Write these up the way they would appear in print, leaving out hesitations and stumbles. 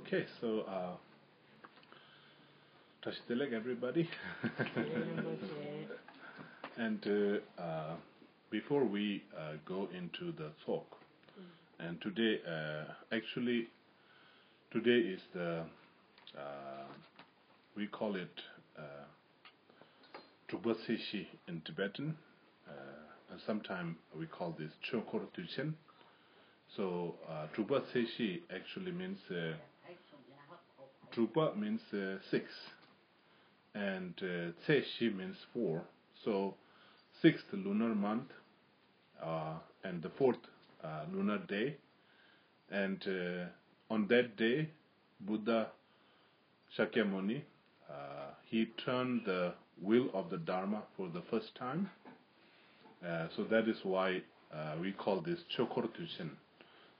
Okay, so Tashitelek everybody. And before we go into the talk, and today, actually, today is the, we call it Trubasishi in Tibetan, and sometimes we call this Chokor Tuchen. So Trubasishi actually means, Trupa means 6, and Tseshi means 4. So 6th lunar month and the 4th lunar day, and on that day, Buddha Shakyamuni, he turned the wheel of the Dharma for the first time. So that is why we call this Chokor Tuchen.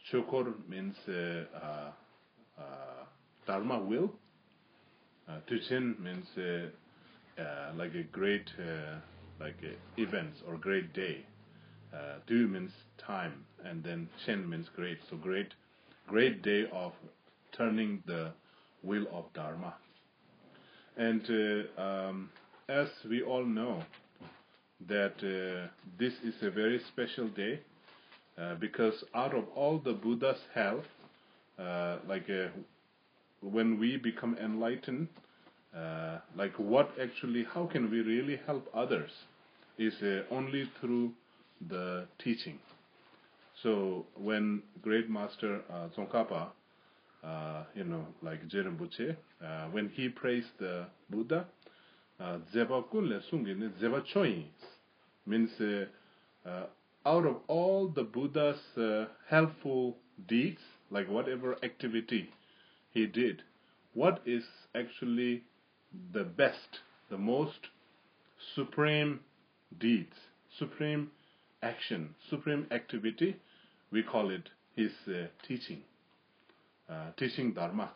Chokor means Dharma wheel. Tuchen means like a great events or great day. Tu means time, and then Chen means great. So great day of turning the wheel of Dharma. And as we all know, that this is a very special day because out of all the Buddha's health, when we become enlightened, how can we really help others is only through the teaching. So when Great Master Tsongkhapa, Jerimbuche, when he praised the Buddha, Zeba Kunle Sungin, Zeba Choi, means out of all the Buddha's helpful deeds, like whatever activity he did, what is actually the best, the most supreme deeds, supreme action, supreme activity? We call it his teaching, teaching Dharma.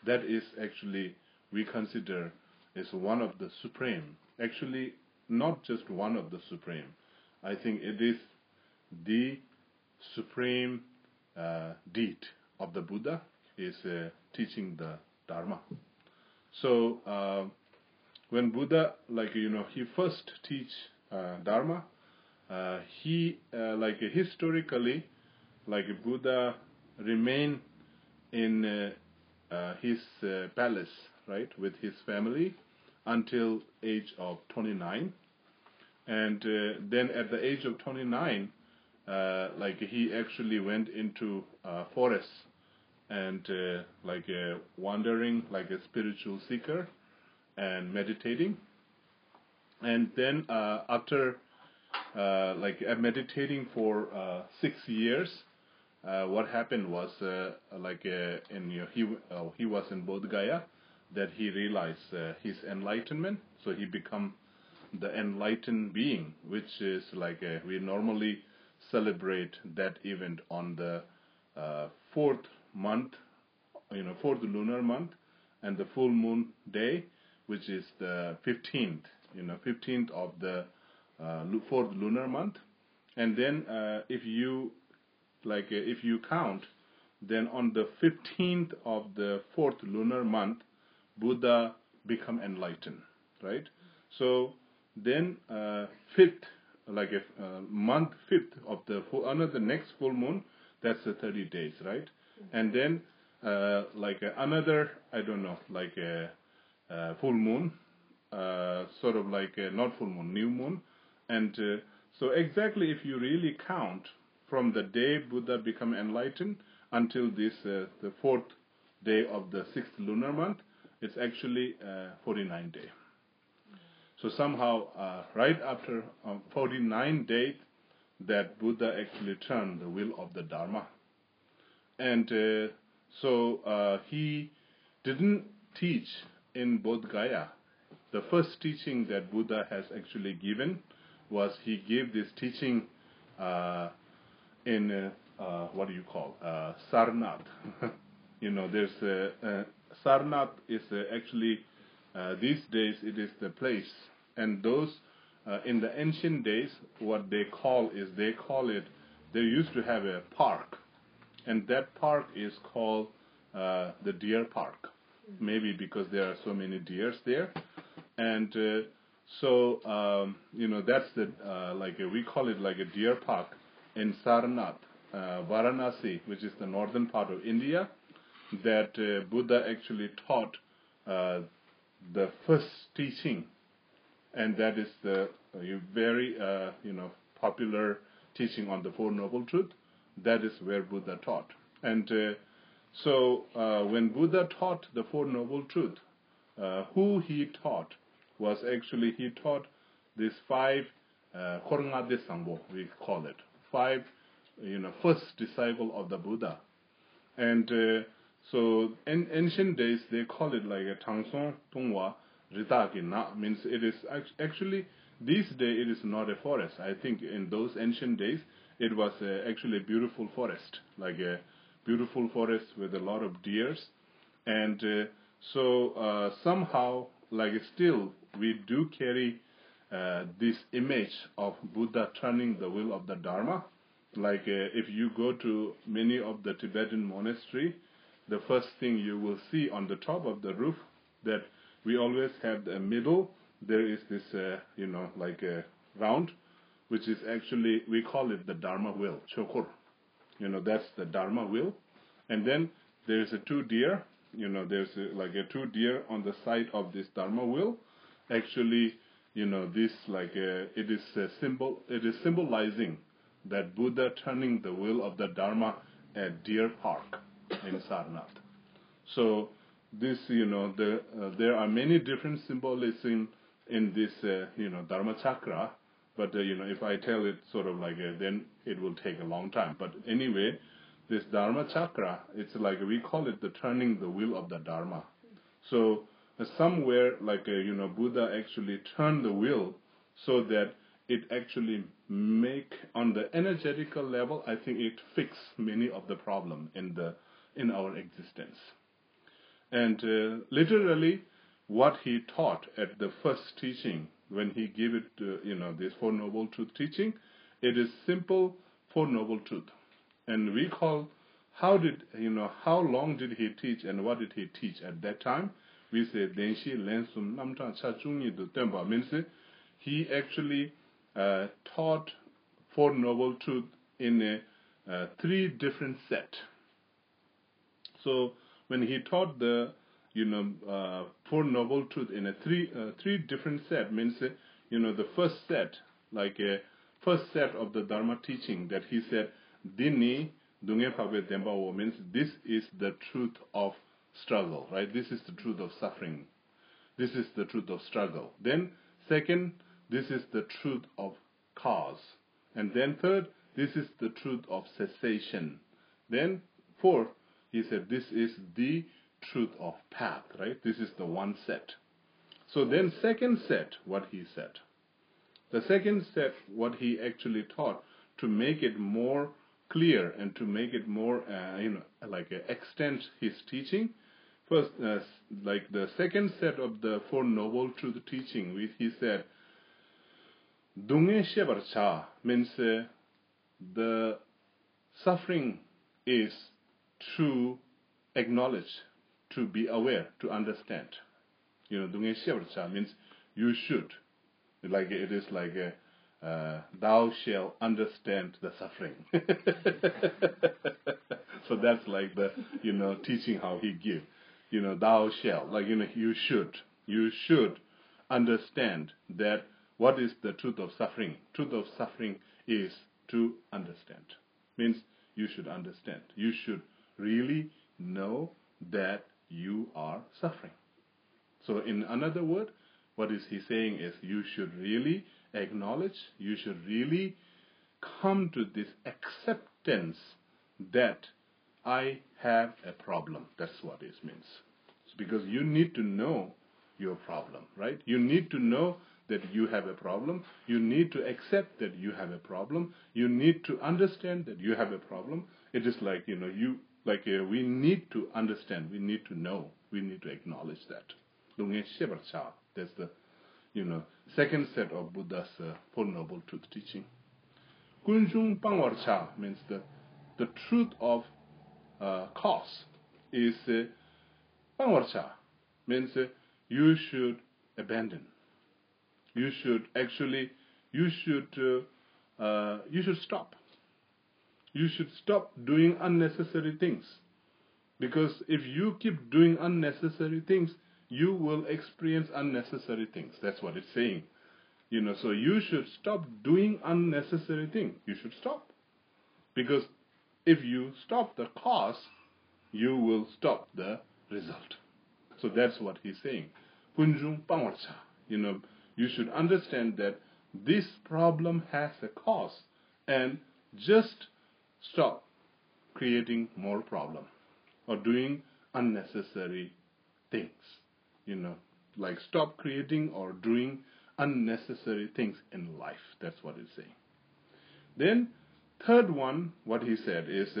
That is actually, we consider, is one of the supreme. Actually, not just one of the supreme. I think it is the supreme deed of the Buddha is teaching the Dharma. So when Buddha, he first teach Dharma, he historically, Buddha remained in his palace, right, with his family until age of 29, and then at the age of 29, he actually went into forest and wandering like a spiritual seeker and meditating. And then after meditating for 6 years, what happened was he was in Bodh Gaya, that he realized his enlightenment. So he become the enlightened being, which is we normally celebrate that event on the 4th month, 4th lunar month, and the full moon day, which is the 15th, 15th of the 4th lunar month. And then if you count, then on the 15th of the 4th lunar month, Buddha become enlightened, right? So then 5th, month 5th of the next full moon, that's the 30 days, right? And then another, I don't know, full moon, sort of not full moon, new moon. And so exactly if you really count from the day Buddha become enlightened until this the 4th day of the 6th lunar month, it's actually 49 days. So somehow right after 49 days, that Buddha actually turned the wheel of the Dharma. And so he didn't teach in Bodh Gaya. The first teaching that Buddha has actually given was he gave this teaching in Sarnath. There's Sarnath is actually these days it is the place, and those in the ancient days, what they call it, they used to have a park, and that park is called the deer park. Maybe because there are so many deers there. And that's the, we call it like a deer park in Sarnath, Varanasi, which is the northern part of India, that Buddha actually taught the first teaching, and that is the very popular teaching on the Four Noble Truths. That is where Buddha taught. And when Buddha taught the Four Noble Truths, who he taught was actually, he taught these 5 Khorngade Sangbo, we call it, 5 first disciple of the Buddha. And so in ancient days they call it like a Tangsong Tongwa Ritagina, means it is actually, these days it is not a forest. I think in those ancient days it was actually a beautiful forest, like a beautiful forest with a lot of deers. And somehow, like still, we do carry this image of Buddha turning the wheel of the Dharma. Like if you go to many of the Tibetan monastery, the first thing you will see on the top of the roof, that we always have the middle, there is this, like a round, which is actually, we call it the Dharma wheel, chokur. That's the Dharma wheel. And then there's a 2 deer, there's like a 2 deer on the side of this Dharma wheel. Actually, this like it is a symbol, it is symbolizing that Buddha turning the wheel of the Dharma at Deer Park in Sarnath. So this, there are many different symbolism in this, Dharma chakra. But if I tell it sort of like then it will take a long time. But anyway, this Dharma chakra, it's like we call it the turning the wheel of the Dharma. So somewhere like Buddha actually turned the wheel so that it actually make, on the energetical level, I think it fix many of the problem in our existence. And literally, what he taught at the first teaching, when he gave it, this Four Noble Truth teaching, it is simple Four Noble Truth. And we call, how long did he teach and what did he teach at that time? We say, Denshi Lensum Namta Chachungi Du Temba, means he actually taught Four Noble Truth in a 3 different set. So when he taught the Four Noble Truth in a 3 different set, means the first set, like a first set of the Dharma teaching, that he said, Dini Dunge Pabe Dembawo, means this is the truth of struggle, right? This is the truth of suffering. This is the truth of struggle. Then second, this is the truth of cause. And then third, this is the truth of cessation. Then fourth, he said, this is the truth of path, right? This is the one set. So then second set, what he said. The second set, what he actually taught, to make it more clear and to make it more, extend his teaching. First, like the second set of the Four Noble Truth teaching, he said, Dunge Shevar Cha, means the suffering is to acknowledge, to be aware, to understand. Dunge Shevar Cha means you should. Like it is like thou shall understand the suffering. So that's like the teaching how he give. Thou shall, like you should understand that what is the truth of suffering. Truth of suffering is to understand. Means you should understand. You should really know that you are suffering. So in another word, what is he saying is you should really acknowledge, you should really come to this acceptance that I have a problem. That's what it means. It's because you need to know your problem, right? You need to know that you have a problem. You need to accept that you have a problem. You need to understand that you have a problem. It is like, we need to understand. We need to know. We need to acknowledge that. That's the, second set of Buddha's Four Noble Truth teaching. Kunjung Pangwar Cha means the truth of cause. is pangwarcha, means you should abandon. You should actually, you should stop. You should stop doing unnecessary things. Because if you keep doing unnecessary things, you will experience unnecessary things. That's what it's saying. So you should stop doing unnecessary things. You should stop. Because if you stop the cause, you will stop the result. So that's what he's saying. Punjung pangwarcha. You should understand that this problem has a cause, and just stop creating more problem or doing unnecessary things. Like stop creating or doing unnecessary things in life. That's what he's saying. Then third one, what he said is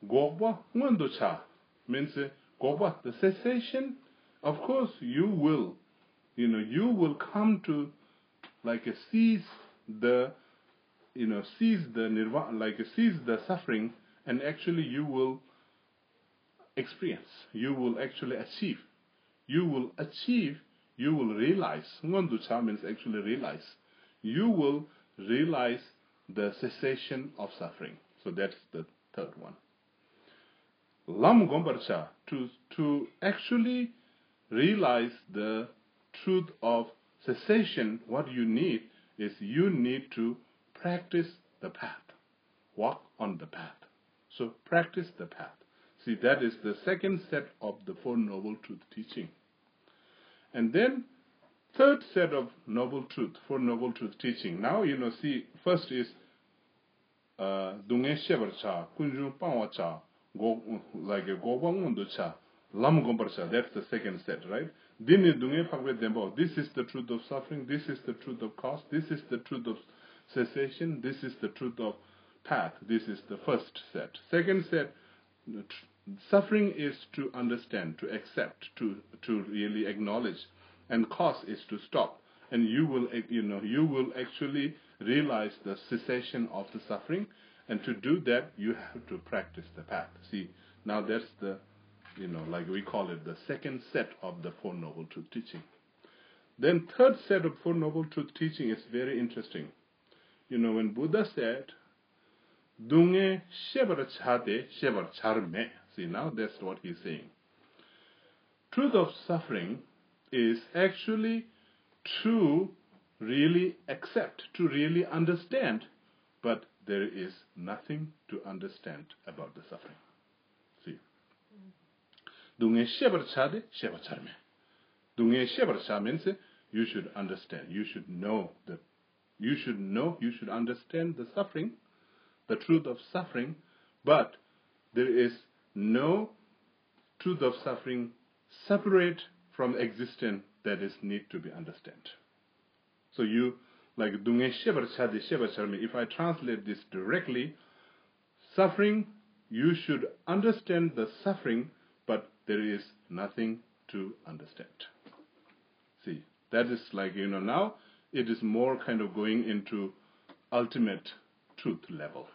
gokwa ngondocha, means gokwa, the cessation. Of course, you will come to cease the nirvana, cease the suffering, and actually you will experience, you will actually achieve, you will realize. Ngonducha means actually realize. You will realize the cessation of suffering. So that's the third one. Lam gombarcha, to actually realize the truth of cessation, what you need is you need to practice the path. Walk on the path. So practice the path. See, that is the second set of the Four Noble Truth teaching. And then third set of Noble Truth, Four Noble Truth teaching. Now, see, first is Dunghe Shebarcha, Kunjung Pangwacha, like a Gobang Lam Gombarcha. That's the second set, right? This is the truth of suffering, this is the truth of cause, this is the truth of cessation, this is the truth of path. This is the first set. Second set, suffering is to understand, to accept, to really acknowledge, and cause is to stop. And you will actually realize the cessation of the suffering, and to do that you have to practice the path. See, now that's the we call it the second set of the Four Noble Truth teaching. Then third set of Four Noble Truth teaching is very interesting. When Buddha said, Dunghe shebar chade, shebar charme. See, now that's what he's saying. Truth of suffering is actually to really accept, to really understand, but there is nothing to understand about the suffering. See. Dunghe shebar chade, shebar charme. Dunghe shebar cha means you should understand, you should know, you should understand the suffering, the truth of suffering, but there is no truth of suffering separate from existence that is need to be understood. So you, like Dunghe shebar chade, shebar charme, if I translate this directly, suffering, you should understand the suffering, but there is nothing to understand. See, that is now it is more kind of going into ultimate truth level.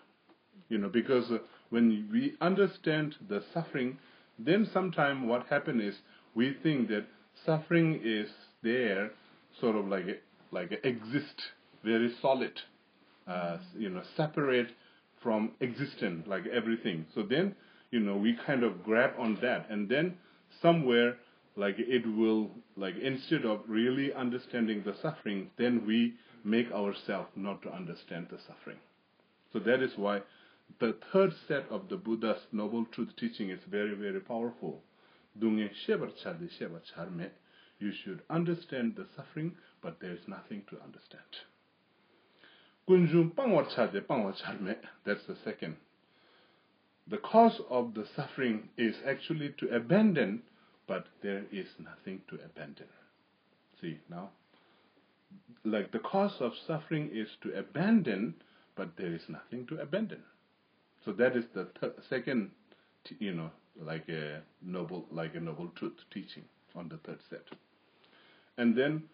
Because when we understand the suffering, then sometime what happens is we think that suffering is there, sort of exist, very solid, separate from existence, like everything. So then, we kind of grab on that, and then somewhere, it will, instead of really understanding the suffering, then we make ourselves not to understand the suffering. So that is why the third set of the Buddha's Noble Truth teaching is very, very powerful. Dunghe shebar chade, shebar charme. You should understand the suffering, but there is nothing to understand. Kunjung pangwar chade, pangwar charme. That's the second. The cause of the suffering is actually to abandon, but there is nothing to abandon. See, now, the cause of suffering is to abandon, but there is nothing to abandon. So that is the second, a noble truth teaching on the third set. And then,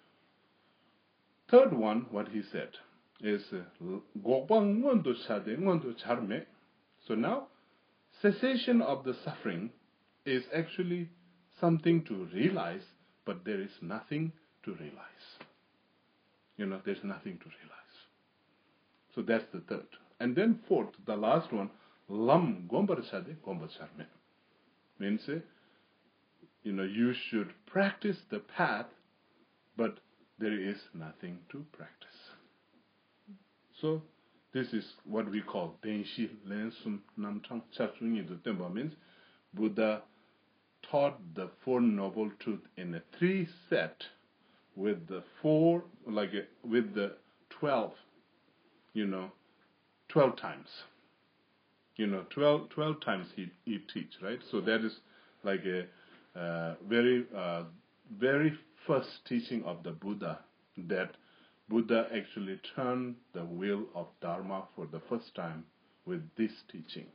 third one, what he said is, Gokbang ngondo chade, ngondo charme. So now, cessation of the suffering is actually something to realize, but there is nothing to realize. There's nothing to realize. So that's the third. And then fourth, the last one, lam gombarchade gombacharme. Means, you should practice the path, but there is nothing to practice. So this is what we call Denshi Lensum Namtang Chachungi Dutemba, means Buddha taught the Four Noble Truths in a 3 set with the 12, 12 times. 12 times he teach, right? So that is like a very first teaching of the Buddha, that Buddha actually turned the wheel of Dharma for the first time with this teaching.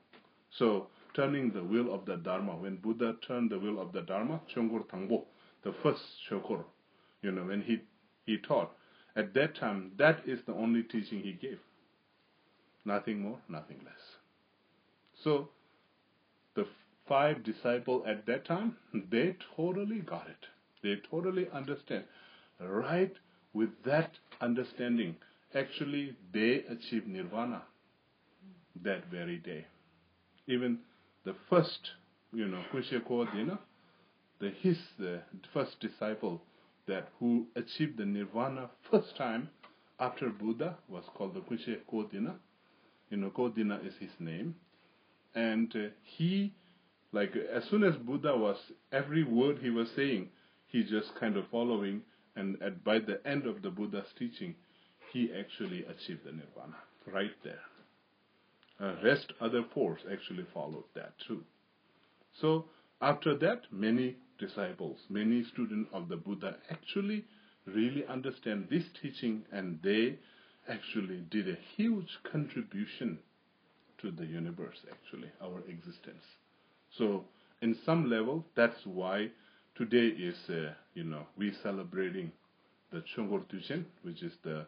So turning the wheel of the Dharma, when Buddha turned the wheel of the Dharma, Chongur Tangbo, the first Chokor, when he taught, at that time, that is the only teaching he gave. Nothing more, nothing less. So the 5 disciples at that time, they totally got it. They totally understand. Right with that understanding, actually they achieved nirvana that very day. Even the first, Kushe the first disciple that who achieved the nirvana first time after Buddha was called the Kushe Kodina. Kodina is his name. And he, as soon as Buddha was, every word he was saying, he just kind of following, and by the end of the Buddha's teaching, he actually achieved the nirvana right there. Rest other 4 actually followed that too. So after that, many disciples, many students of the Buddha actually really understand this teaching, and they actually did a huge contribution to the universe, actually, our existence. So in some level, that's why today is, we celebrating the Chongur Tuchen, which is the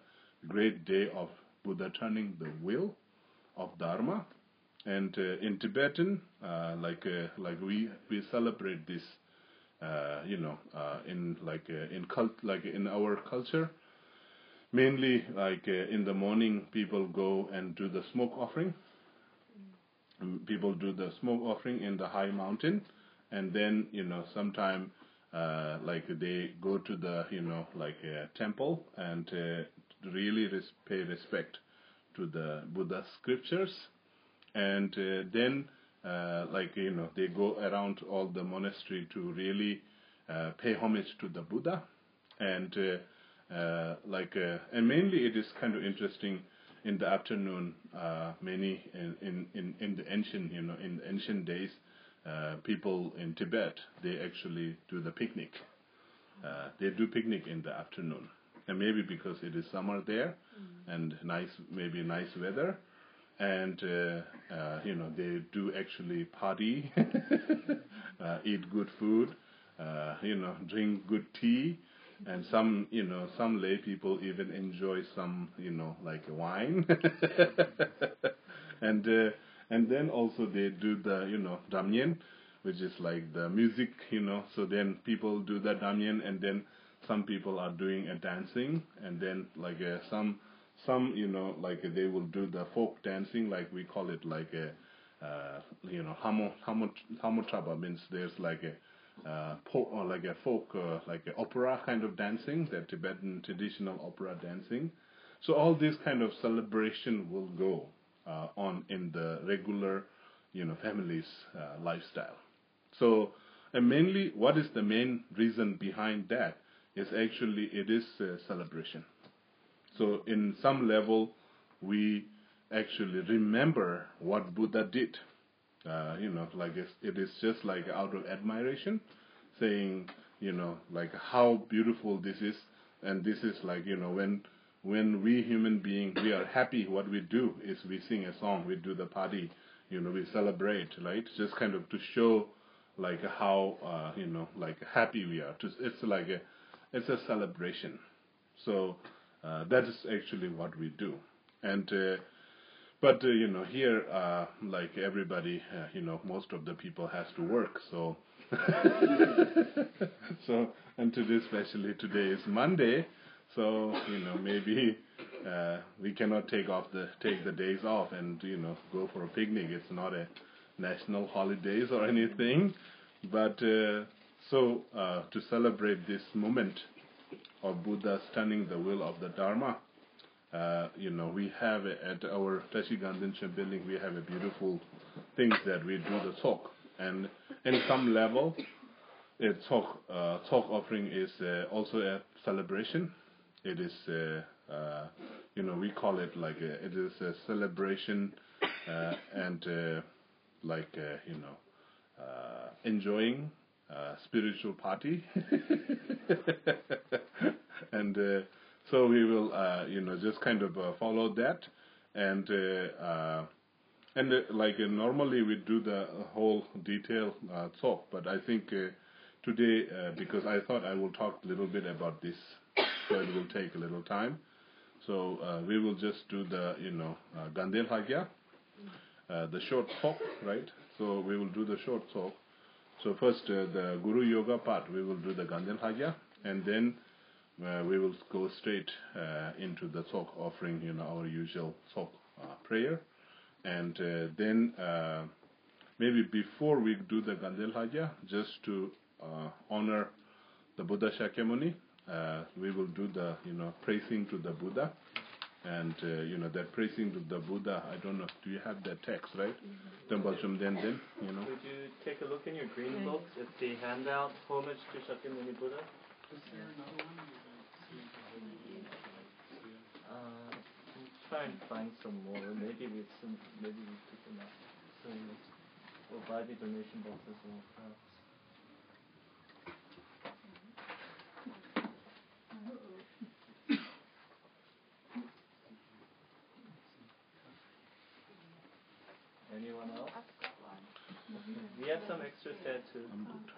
great day of Buddha turning the wheel of Dharma. And in Tibetan, we celebrate this, in our culture. Mainly, in the morning, people go and do the smoke offering. People do the smoke offering in the high mountain, and then sometime they go to the a temple and really pay respect to the Buddha scriptures, and then they go around all the monastery to really pay homage to the Buddha, and and mainly it is kind of interesting. In the afternoon, many in the ancient in ancient days, people in Tibet, they actually do the picnic. They do picnic in the afternoon, and maybe because it is summer there, and maybe nice weather, and they do actually party, eat good food, drink good tea. And some lay people even enjoy some, wine. And then also they do the, damyen, which is like the music, so then people do the damyen, and then some people are doing a dancing, and then some they will do the folk dancing, like we call it hamotraba, means there's folk, opera kind of dancing, the Tibetan traditional opera dancing. So all this kind of celebration will go on in the regular, family's lifestyle. So, and mainly, what is the main reason behind that is actually it is a celebration. So, in some level, we actually remember what Buddha did. It is just out of admiration, saying, how beautiful this is, and this is when we human beings, we are happy, what we do is we sing a song, we do the party, we celebrate, right? Just kind of to show, how, happy we are. It's a celebration. So, that is actually what we do. And, but, here, everybody, most of the people has to work. So So, and today, especially today is Monday, so maybe we cannot take the days off and go for a picnic. It's not a national holidays or anything, but to celebrate this moment of Buddha stunning the will of the Dharma, we have at our Tashi Gandhinsha building, we have a beautiful things that we do the talk, and in some level, a talk offering is also a celebration. It is, we call it like it is a celebration and enjoying spiritual party, and so we will, just kind of follow that, and normally we do the whole detail talk, but I think today, because I thought I will talk a little bit about this, so it will take a little time. So we will just do the, Gandel Hagya, the short talk, right? So we will do the short talk. So first, the Guru Yoga part, we will do the Gandel Hagya, and then we will go straight into the talk, offering, our usual talk prayer. And then maybe before we do the Gandel Hagya, just to honor the Buddha Shakyamuni, we will do the, praising to the Buddha. And, that praising to the Buddha, I don't know, do you have that text, right? Then, Would you take a look in your green books? It's the handout, Homage to Shakyamuni Buddha. Is there another one? Try and find some more. Maybe we took them out. So we'll buy the donation boxes or perhaps. Anyone else? I've got one. Okay. We have some extras there too. I'm good.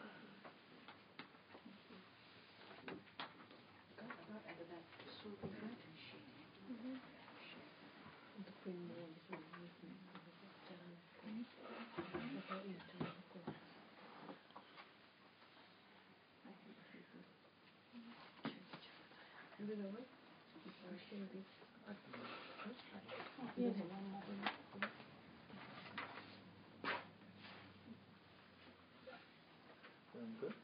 Good.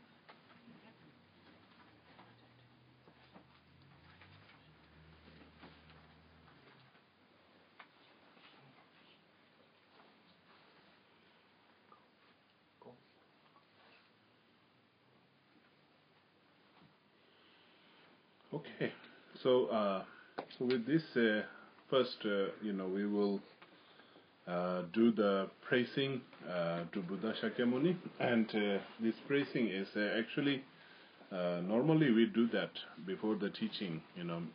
Okay, so with this first, we will do the praising to Buddha Shakyamuni, and this praising is actually normally we do that before the teaching,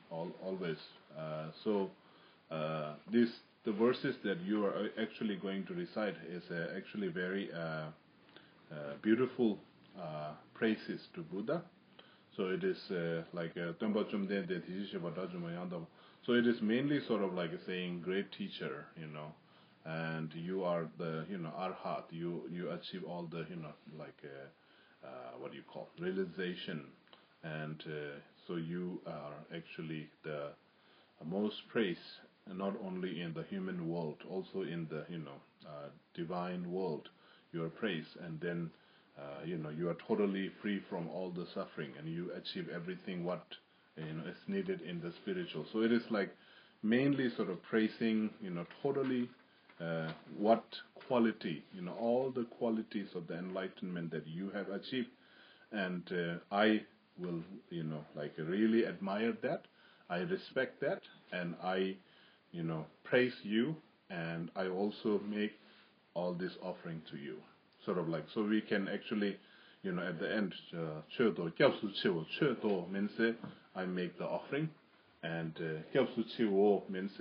always. So the verses that you are actually going to recite is actually very beautiful praises to Buddha. So it is like so it is mainly sort of like saying great teacher, and you are the arhat, you achieve all the what do you call realization, and so you are actually the most praised, not only in the human world, also in the divine world. You are praised, and then you are totally free from all the suffering, and you achieve everything what is needed in the spiritual. So it is like mainly sort of praising, totally what quality, all the qualities of the enlightenment that you have achieved, and I will, really admire that. I respect that, and I, praise you, and I also make all this offering to you. Sort of like, so we can actually, at the end, means I make the offering, and means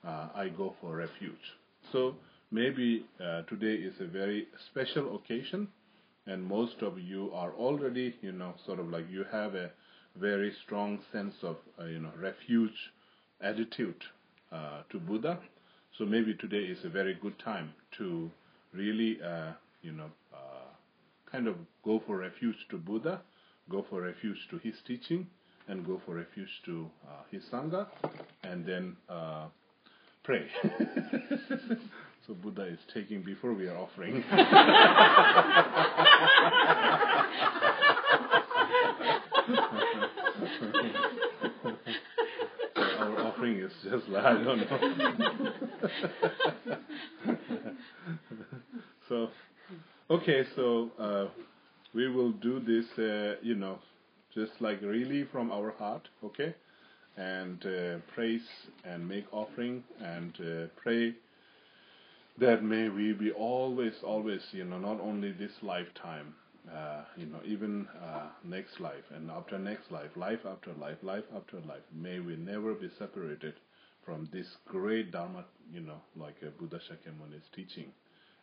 I go for refuge. So maybe today is a very special occasion, and most of you are already, sort of like you have a very strong sense of, refuge attitude to Buddha. So maybe today is a very good time to really, kind of go for refuge to Buddha, go for refuge to his teaching, and go for refuge to his Sangha, and then pray. So Buddha is taking before we are offering. Our offering is just like, I don't know. So, okay, so we will do this, just like really from our heart, okay? And praise and make offering and pray that may we be always, not only this lifetime, even next life and after next life, life after life, may we never be separated from this great Dharma, like Buddha Shakyamuni's teaching.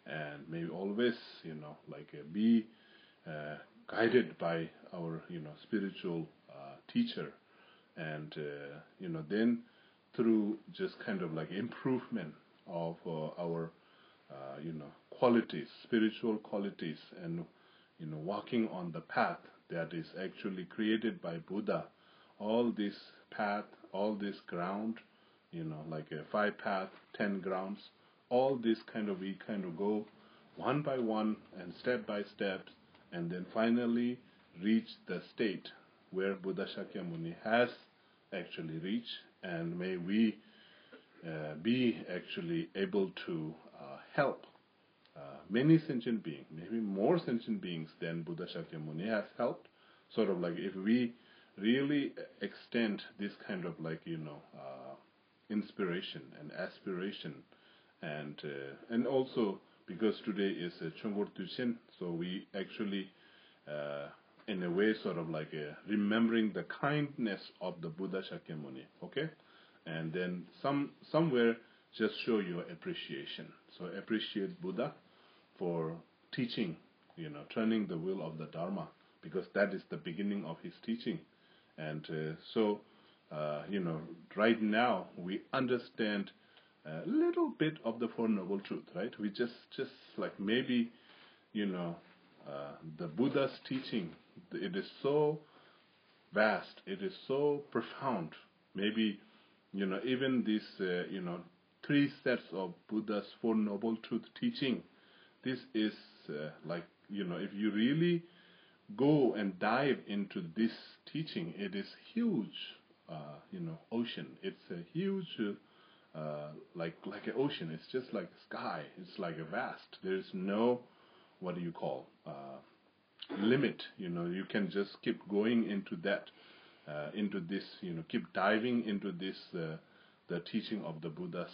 And may we always, be guided by our, spiritual teacher. And, then through just kind of like improvement of our, qualities, spiritual qualities, and, walking on the path that is actually created by Buddha, all this path, all this ground, like a 5 path, 10 grounds, all this we go one by one and step by step, and then finally reach the state where Buddha Shakyamuni has actually reached, and may we be actually able to help many sentient beings, maybe more sentient beings than Buddha Shakyamuni has helped. Sort of like if we really extend this kind of inspiration and aspiration, and also because today is Chongur Tuchen, so we actually in a way sort of like remembering the kindness of the Buddha Shakyamuni, okay? And then somewhere just show your appreciation. So appreciate Buddha for teaching, turning the wheel of the Dharma, because that is the beginning of his teaching. And so, right now we understand a little bit of the Four Noble Truths, right? We just like maybe, the Buddha's teaching, it is so vast, it is so profound. Maybe, even these, 3 sets of Buddha's Four Noble Truth teaching, this is if you really go and dive into this teaching, it is huge, ocean. It's a huge, like an ocean. It's just like the sky. It's like a vast. There is no, what do you call, limit. You can just keep going into that, into this, keep diving into this, the teaching of the Buddha's,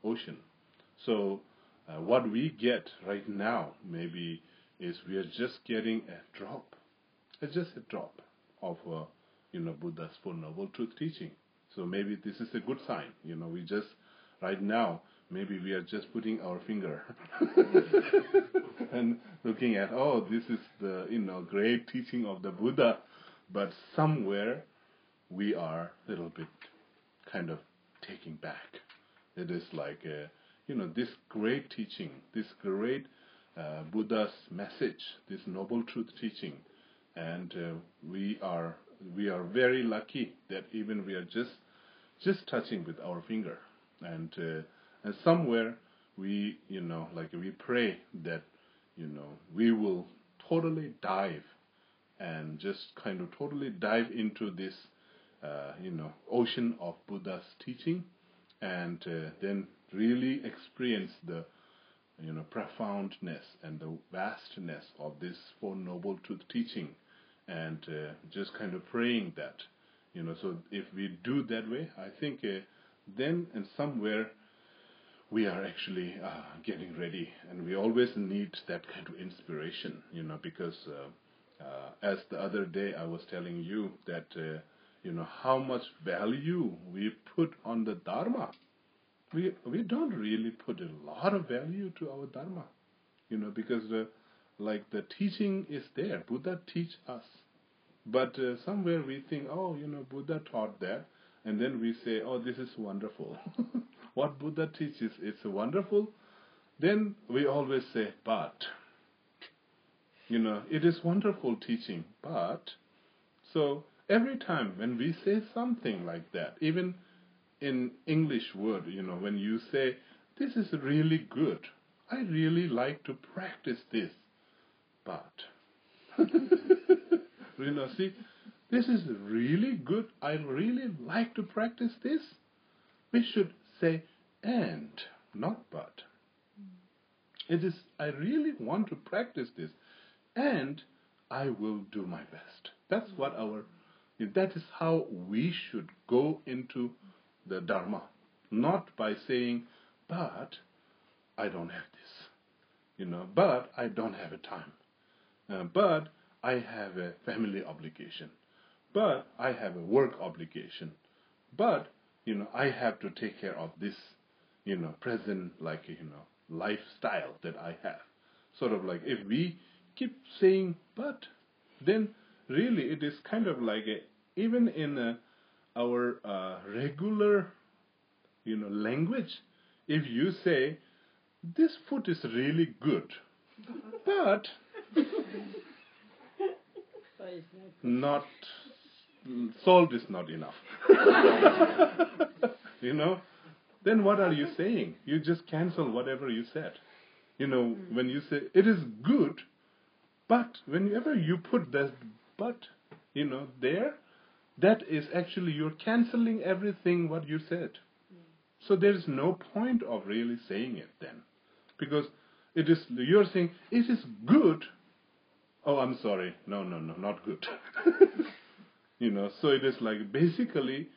ocean. So what we get right now maybe is we are just getting a drop. It's just a drop of, Buddha's Four Noble Truth teaching. So maybe this is a good sign. We just, right now, maybe we are just putting our finger and looking at, oh, this is the, great teaching of the Buddha. But somewhere we are a little bit kind of taking back. It is like, this great teaching, this great Buddha's message, this noble truth teaching, and we are very lucky that even we are just touching with our finger, and somewhere we we pray that we will totally dive and just kind of totally dive into this ocean of Buddha's teaching, and then really experience the profoundness and the vastness of this Four Noble Truth teaching, and just kind of praying that, so if we do that way, I think then and somewhere we are actually getting ready, and we always need that kind of inspiration, because as the other day I was telling you that, how much value we put on the Dharma. We don't really put a lot of value to our Dharma, because the teaching is there. Buddha teach us. But somewhere we think, oh, Buddha taught that, and then we say, oh, this is wonderful. What Buddha teaches, it's wonderful. Then we always say, but it is wonderful teaching, but so every time when we say something like that, even in English word, when you say, this is really good, I really like to practice this, but, see, this is really good, I really like to practice this. We should say and, not but. It is, I really want to practice this, and I will do my best. That's what that is how we should go into the Dharma. Not by saying, but I don't have this, but I don't have a time, but I have a family obligation, but I have a work obligation, but, I have to take care of this, present, lifestyle that I have. Sort of like if we keep saying but, then really it is kind of like even in our regular, language, if you say, this food is really good, but not, salt is not enough. Then what are you saying? You just cancel whatever you said. When you say, it is good, but whenever you put that but, there, that is actually, you're canceling everything what you said. So there is no point of really saying it then. Because you're saying, it is good. Oh, I'm sorry. No, not good. So it is like, basically,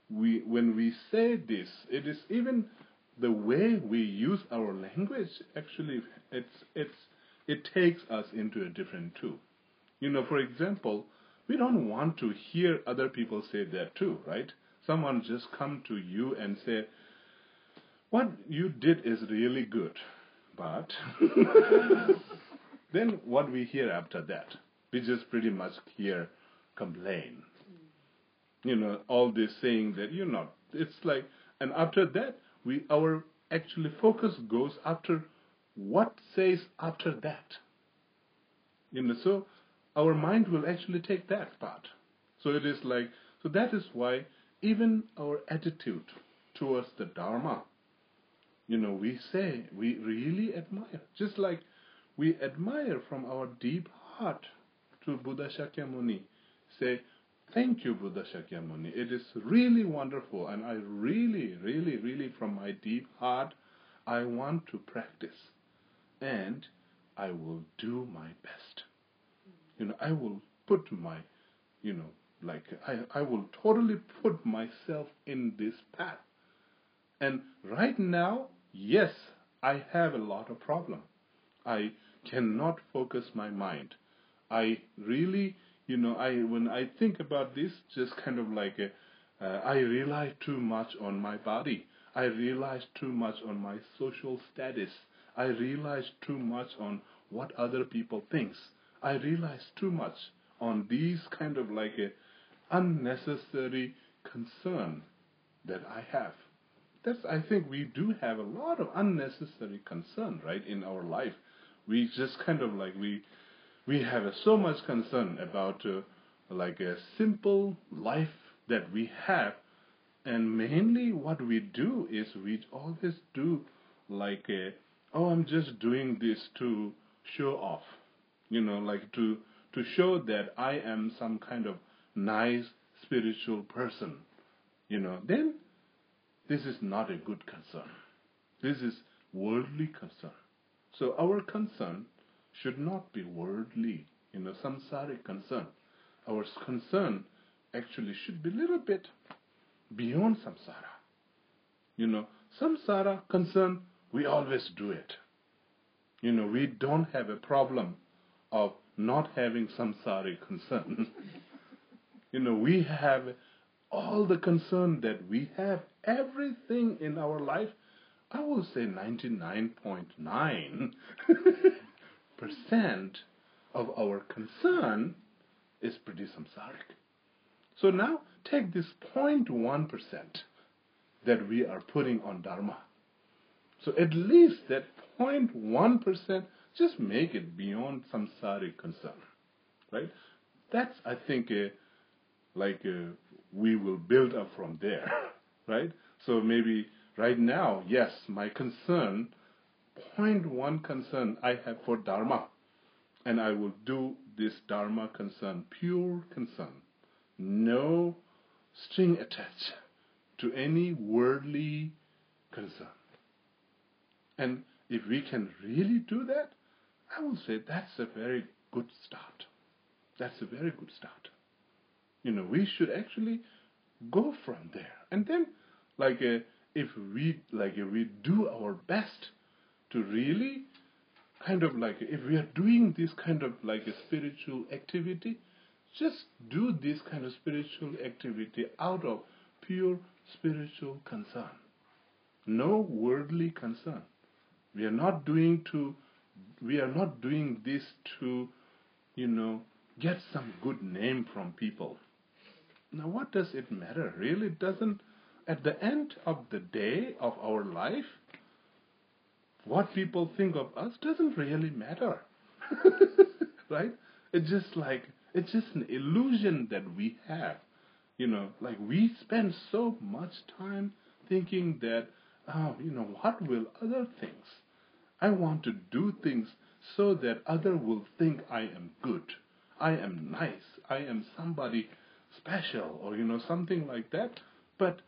when we say this, it is even the way we use our language, actually, it takes us into a different too. For example, we don't want to hear other people say that too, right? Someone just come to you and say, what you did is really good, but then what we hear after that? We just pretty much hear complain. All this saying that you're not. It's like, and after that, our actually focus goes after what says after that. So our mind will actually take that part. So it is like, so that is why even our attitude towards the Dharma, we say, we really admire. Just like we admire from our deep heart to Buddha Shakyamuni. Say, thank you, Buddha Shakyamuni. It is really wonderful, and I really, really, really, from my deep heart, I want to practice, and I will do my best. I will put my, I will totally put myself in this path. And right now, yes, I have a lot of problem. I cannot focus my mind. I really, when I think about this, just kind of like I rely too much on my body. I realize too much on my social status. I realize too much on what other people thinks. I realize too much on these kind of like unnecessary concern that I have. I think we do have a lot of unnecessary concern, right, in our life. We just kind of like, we have so much concern about like a simple life that we have, and mainly what we do is we always do like I'm just doing this to show off, like to show that I am some kind of nice spiritual person, then this is not a good concern. This is worldly concern. So our concern should not be worldly, samsaric concern. Our concern actually should be a little bit beyond samsara. Samsara concern, we always do it. We don't have a problem of not having samsaric concern. We have all the concern that we have, everything in our life, I will say 99.9% of our concern is pretty samsaric. So now take this 0.1% that we are putting on Dharma. So at least that 0.1% just make it beyond samsaric concern, right? That's, I think, we will build up from there, right? So maybe right now, yes, my concern, point one concern I have for Dharma, and I will do this Dharma concern, pure concern, no string attached to any worldly concern. And if we can really do that, I will say that's a very good start. That's a very good start. We should actually go from there. And then, if we do our best to really if we are doing this kind of a spiritual activity, just do this kind of spiritual activity out of pure spiritual concern. No worldly concern. We are not doing this to, get some good name from people. Now, what does it matter? Really, it doesn't. At the end of the day of our life, what people think of us doesn't really matter, right? It's just an illusion that we have. We spend so much time thinking that, what will other things? I want to do things so that other will think I am good, I am nice, I am somebody special, or something like that. But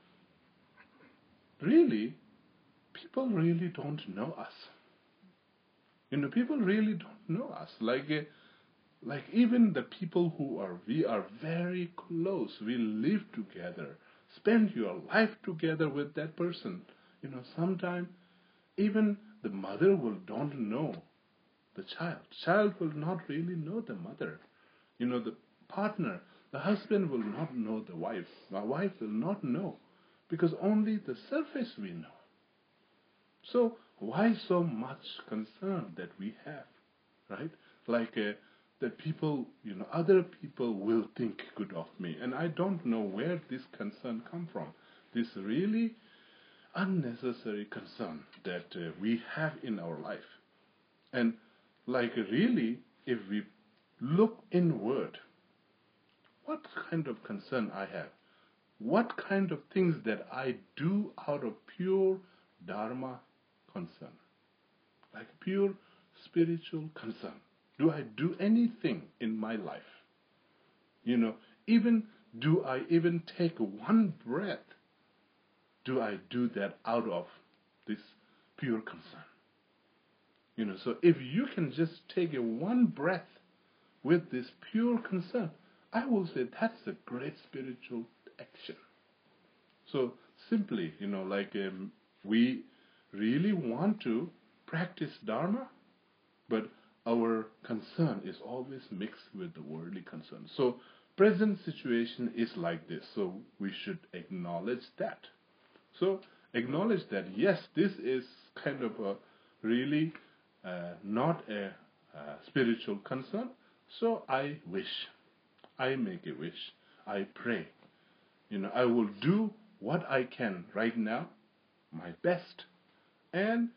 really, people really don't know us. People really don't know us. Like even the people we are very close, we live together, spend your life together with that person. Sometimes even the mother don't know the child. Child will not really know the mother. The partner, the husband will not know the wife. My wife will not know, because only the surface we know. So why so much concern that we have, right? That people, other people will think good of me, and I don't know where this concern come from. This really unnecessary concern that we have in our life. And really, if we look inward, what kind of concern I have? What kind of things that I do out of pure Dharma concern? Like pure spiritual concern. Do I do anything in my life? Do I even take one breath? Do I do that out of this pure concern? So if you can just take one breath with this pure concern, I will say that's a great spiritual action. So simply, we really want to practice Dharma, but our concern is always mixed with the worldly concern. So present situation is like this, so we should acknowledge that. So acknowledge that, yes, this is kind of a really not a spiritual concern. So I make a wish, I pray. I will do what I can right now, my best, and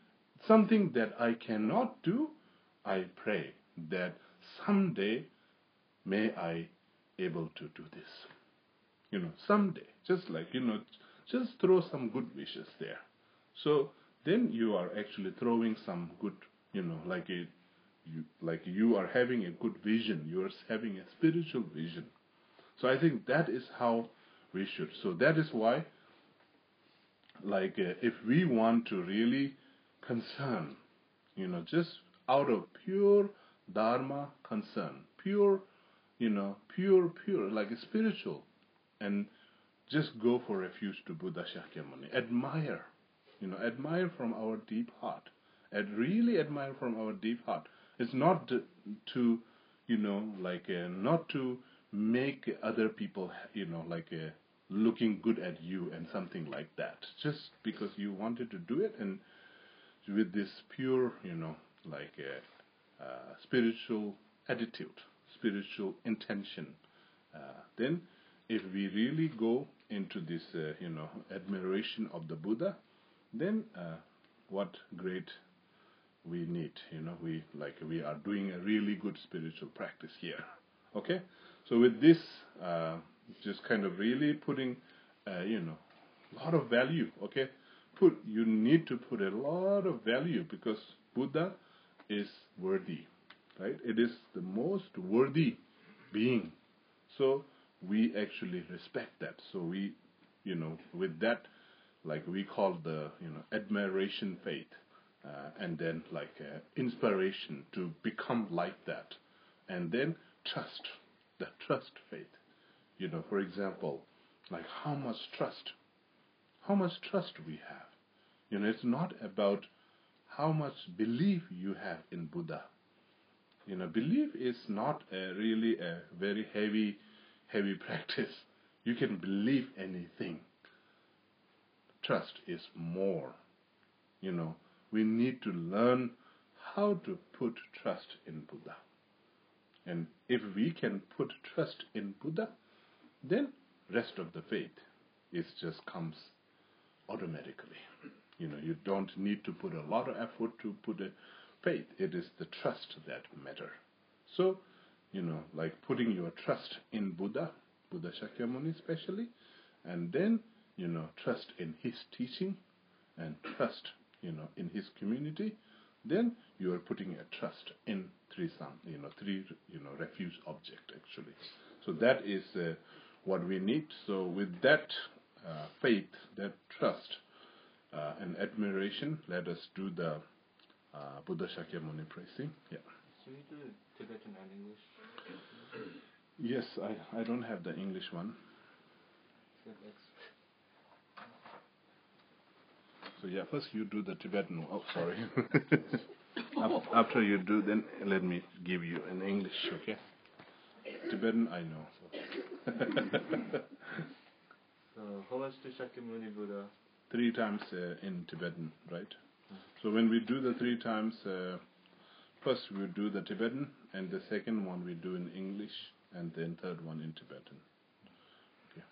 something that I cannot do, I pray that someday may I able to do this. Someday, just just throw some good wishes there. So then you are actually throwing some good, you are having a good vision. You are having a spiritual vision. So I think that is how we should. So that is why, if we want to really concern, just out of pure Dharma concern, pure, like a spiritual, and just go for refuge to Buddha Shakyamuni. Admire from our deep heart. And really admire from our deep heart. It's not to, not to make other people, looking good at you and something like that. Just because you wanted to do it, and with this pure, spiritual attitude, spiritual intention, then if we really go into this, admiration of the Buddha, then what great we need, we are doing a really good spiritual practice here. Okay, so with this, just kind of really putting, a lot of value. Okay, you need to put a lot of value because Buddha is worthy, right? It is the most worthy being. So we actually respect that. So we, with that, we call the, admiration faith, and then inspiration to become like that, and then trust, the trust faith. For example, how much trust we have. It's not about how much belief you have in Buddha. Belief is not really a very heavy practice. You can believe anything. Trust is more. We need to learn how to put trust in Buddha. And if we can put trust in Buddha, then rest of the faith just comes automatically. You don't need to put a lot of effort to put a faith. It is the trust that matter. So, putting your trust in Buddha Shakyamuni especially, and then, trust in his teaching and trust, in his community, then you are putting a trust in three refuge object actually. So that is what we need. So with that faith, that trust, and admiration, let us do the Buddha Shakyamuni praising. Yeah. Should we do Tibetan and English? Yes, I don't have the English one. So yeah, first you do the Tibetan. Oh, sorry. After you do, then let me give you an English, okay? Tibetan, I know. So how much to Shakyamuni Buddha? 3 times in Tibetan, right? So when we do the 3 times, first we do the Tibetan, and the second one we do in English, and then third one in Tibetan. Okay.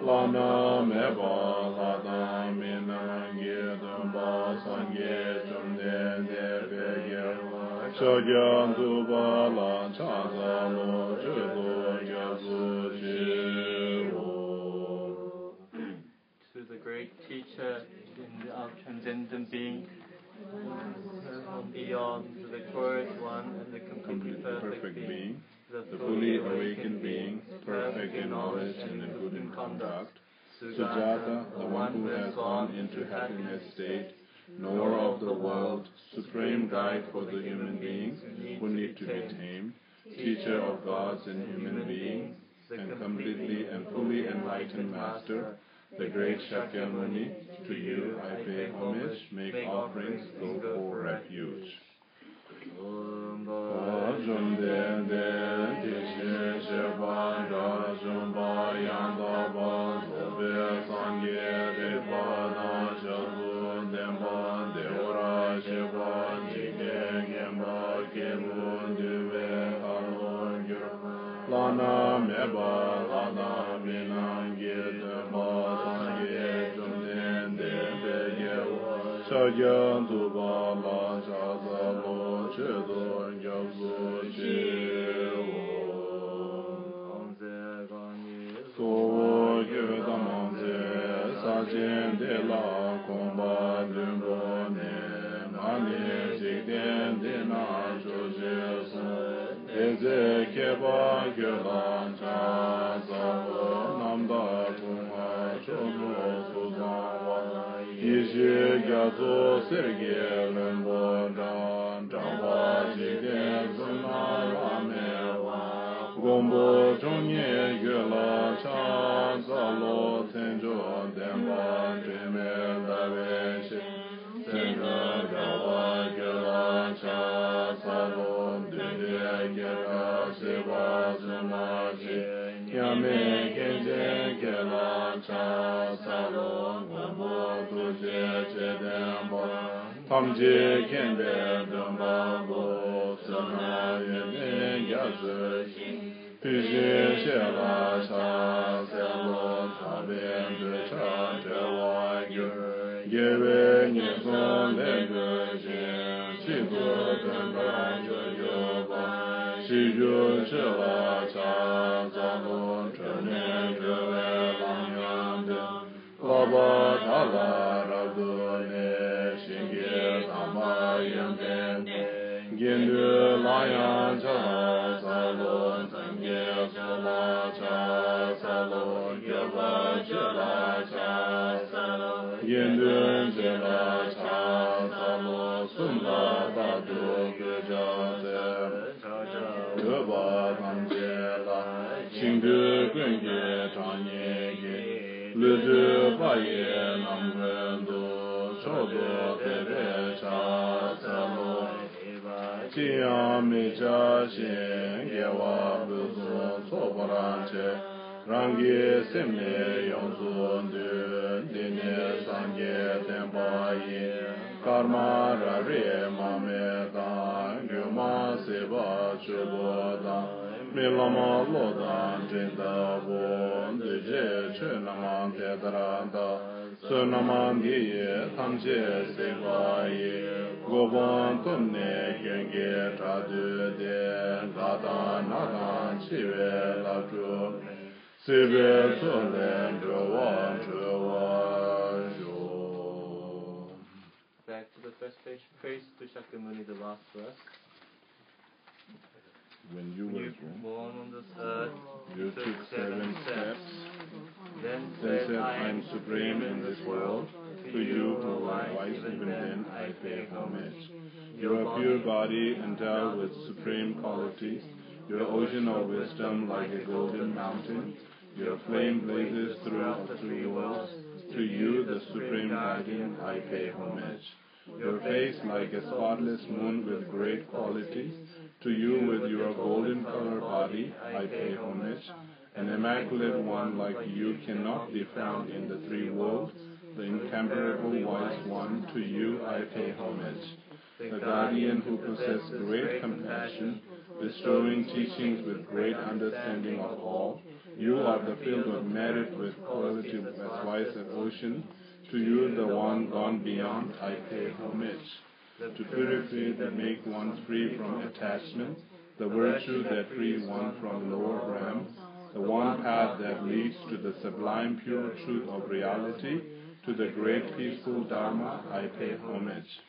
Lana meba lada minangi dumba sangye tumde debege shogyan duba lan chaza lo judo yazu jiwo. To the great teacher in our transcendent being, from beyond, the victorious one and the completely perfect being, the fully awakened being, perfect in knowledge and in good in conduct, Sujata, the one who has gone into happiness state, knower of the world, supreme guide for the human beings who need to be tamed, teacher of gods and human beings, and completely and fully enlightened master, the great Shakyamuni, to you I pay homage, make offerings, go for refuge. Lana meba lana minangi dema sangye jumden debege shagyan duba la chaza lo chedo yazu chewo sowo gyöda manze sajen de la komba lumbo ne mani jikden de na choje son eze keba gyodan chaza lo namda kuma chono suzan wa yishe gyazo serge lumbo dan jamba jikden zuna rame wa gombo chonye gyola chaza lo tenjo denpa jime dawe she tenjo gyawa gyola chaza lo dede gyola seba zuna chi yame kenje gyola cha sa lo ngo bo tu je che den bo tam je kien be dong ba bo sa na ye ne ya zi xin pu je xie la cha se lo sa bian de cha zhe wa yu ye wei ni zong le ge jie qi gu den da zhe yu ba xi yu zhe la cha za lo zhe ne zhe wei lang yang de la ba ta la ra gu ne xin ge ta ma yin ben yin de la yang cha sa lo zhen ge sa la cha sa lo ye ba zhe la cha sa lo yin de zhe la cha sa lo sun la da du ge zha ze ge ba tam jie la xing de guen ye zhang ye ye le de ba ye nam wen du chou du de be cha sa lo ji yang mi jia xin ye wa bu zu zuo bo ran che rang ye sim ne yong zu de ne sang ye den ba ye karma ra re ma me da gyu ma se ba chu bo da me la ma lo da jin da bo de je che na ma de da ra da su na ma di ye tam je se ba ye go bon ton ne gen ge tra de de ga da na da chi we la chu se be to le zhe wa zhe. Back to the first phrase to Shakyamuni, the last verse. When you were born on this earth, you took 7 steps. Then said, I am supreme in this world. To you who are wise, even then I pay homage. Your pure body endowed with supreme qualities, your ocean of wisdom like a golden mountain, your flame blazes throughout the 3 worlds. To you, the supreme guardian, I pay homage. Your face like a spotless moon with great qualities. To you, with your golden colored body, I pay homage. An immaculate one like you cannot be found in the 3 worlds. The incomparable wise one, to you I pay homage. The guardian who possessed great compassion, bestowing teachings with great understanding of all. You are the field of merit with quality as wise as ocean. To you, the one gone beyond, I pay homage. To purify that make one free from attachment, the virtue that free one from lower realms, the one path that leads to the sublime pure truth of reality, to the great peaceful Dharma, I pay homage.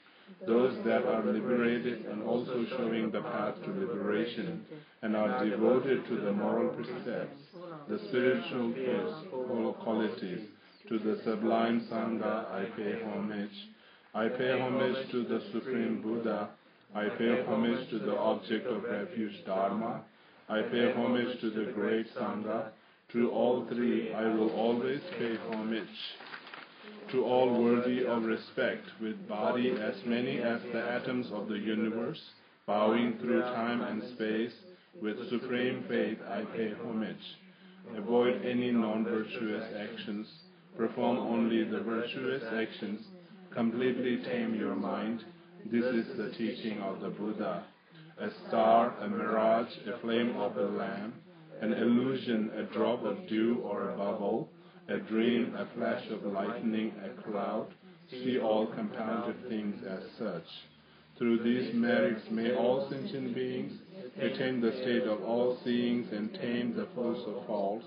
Those that are liberated and also showing the path to liberation, and are devoted to the moral precepts, the spiritual qualities, to the sublime Sangha, I pay homage. I pay homage to the Supreme Buddha. I pay homage to the object of refuge Dharma. I pay homage to the great Sangha. To all 3 I will always pay homage. To all worthy of respect, with body as many as the atoms of the universe, bowing through time and space, with supreme faith I pay homage. Avoid any non-virtuous actions. Perform only the virtuous actions. Completely tame your mind. This is the teaching of the Buddha. A star, a mirage, a flame of a lamp, an illusion, a drop of dew or a bubble, a dream, a flash of lightning, a cloud. See all compounded things as such. Through these merits may all sentient beings attain the state of all seeings and tame the force of faults.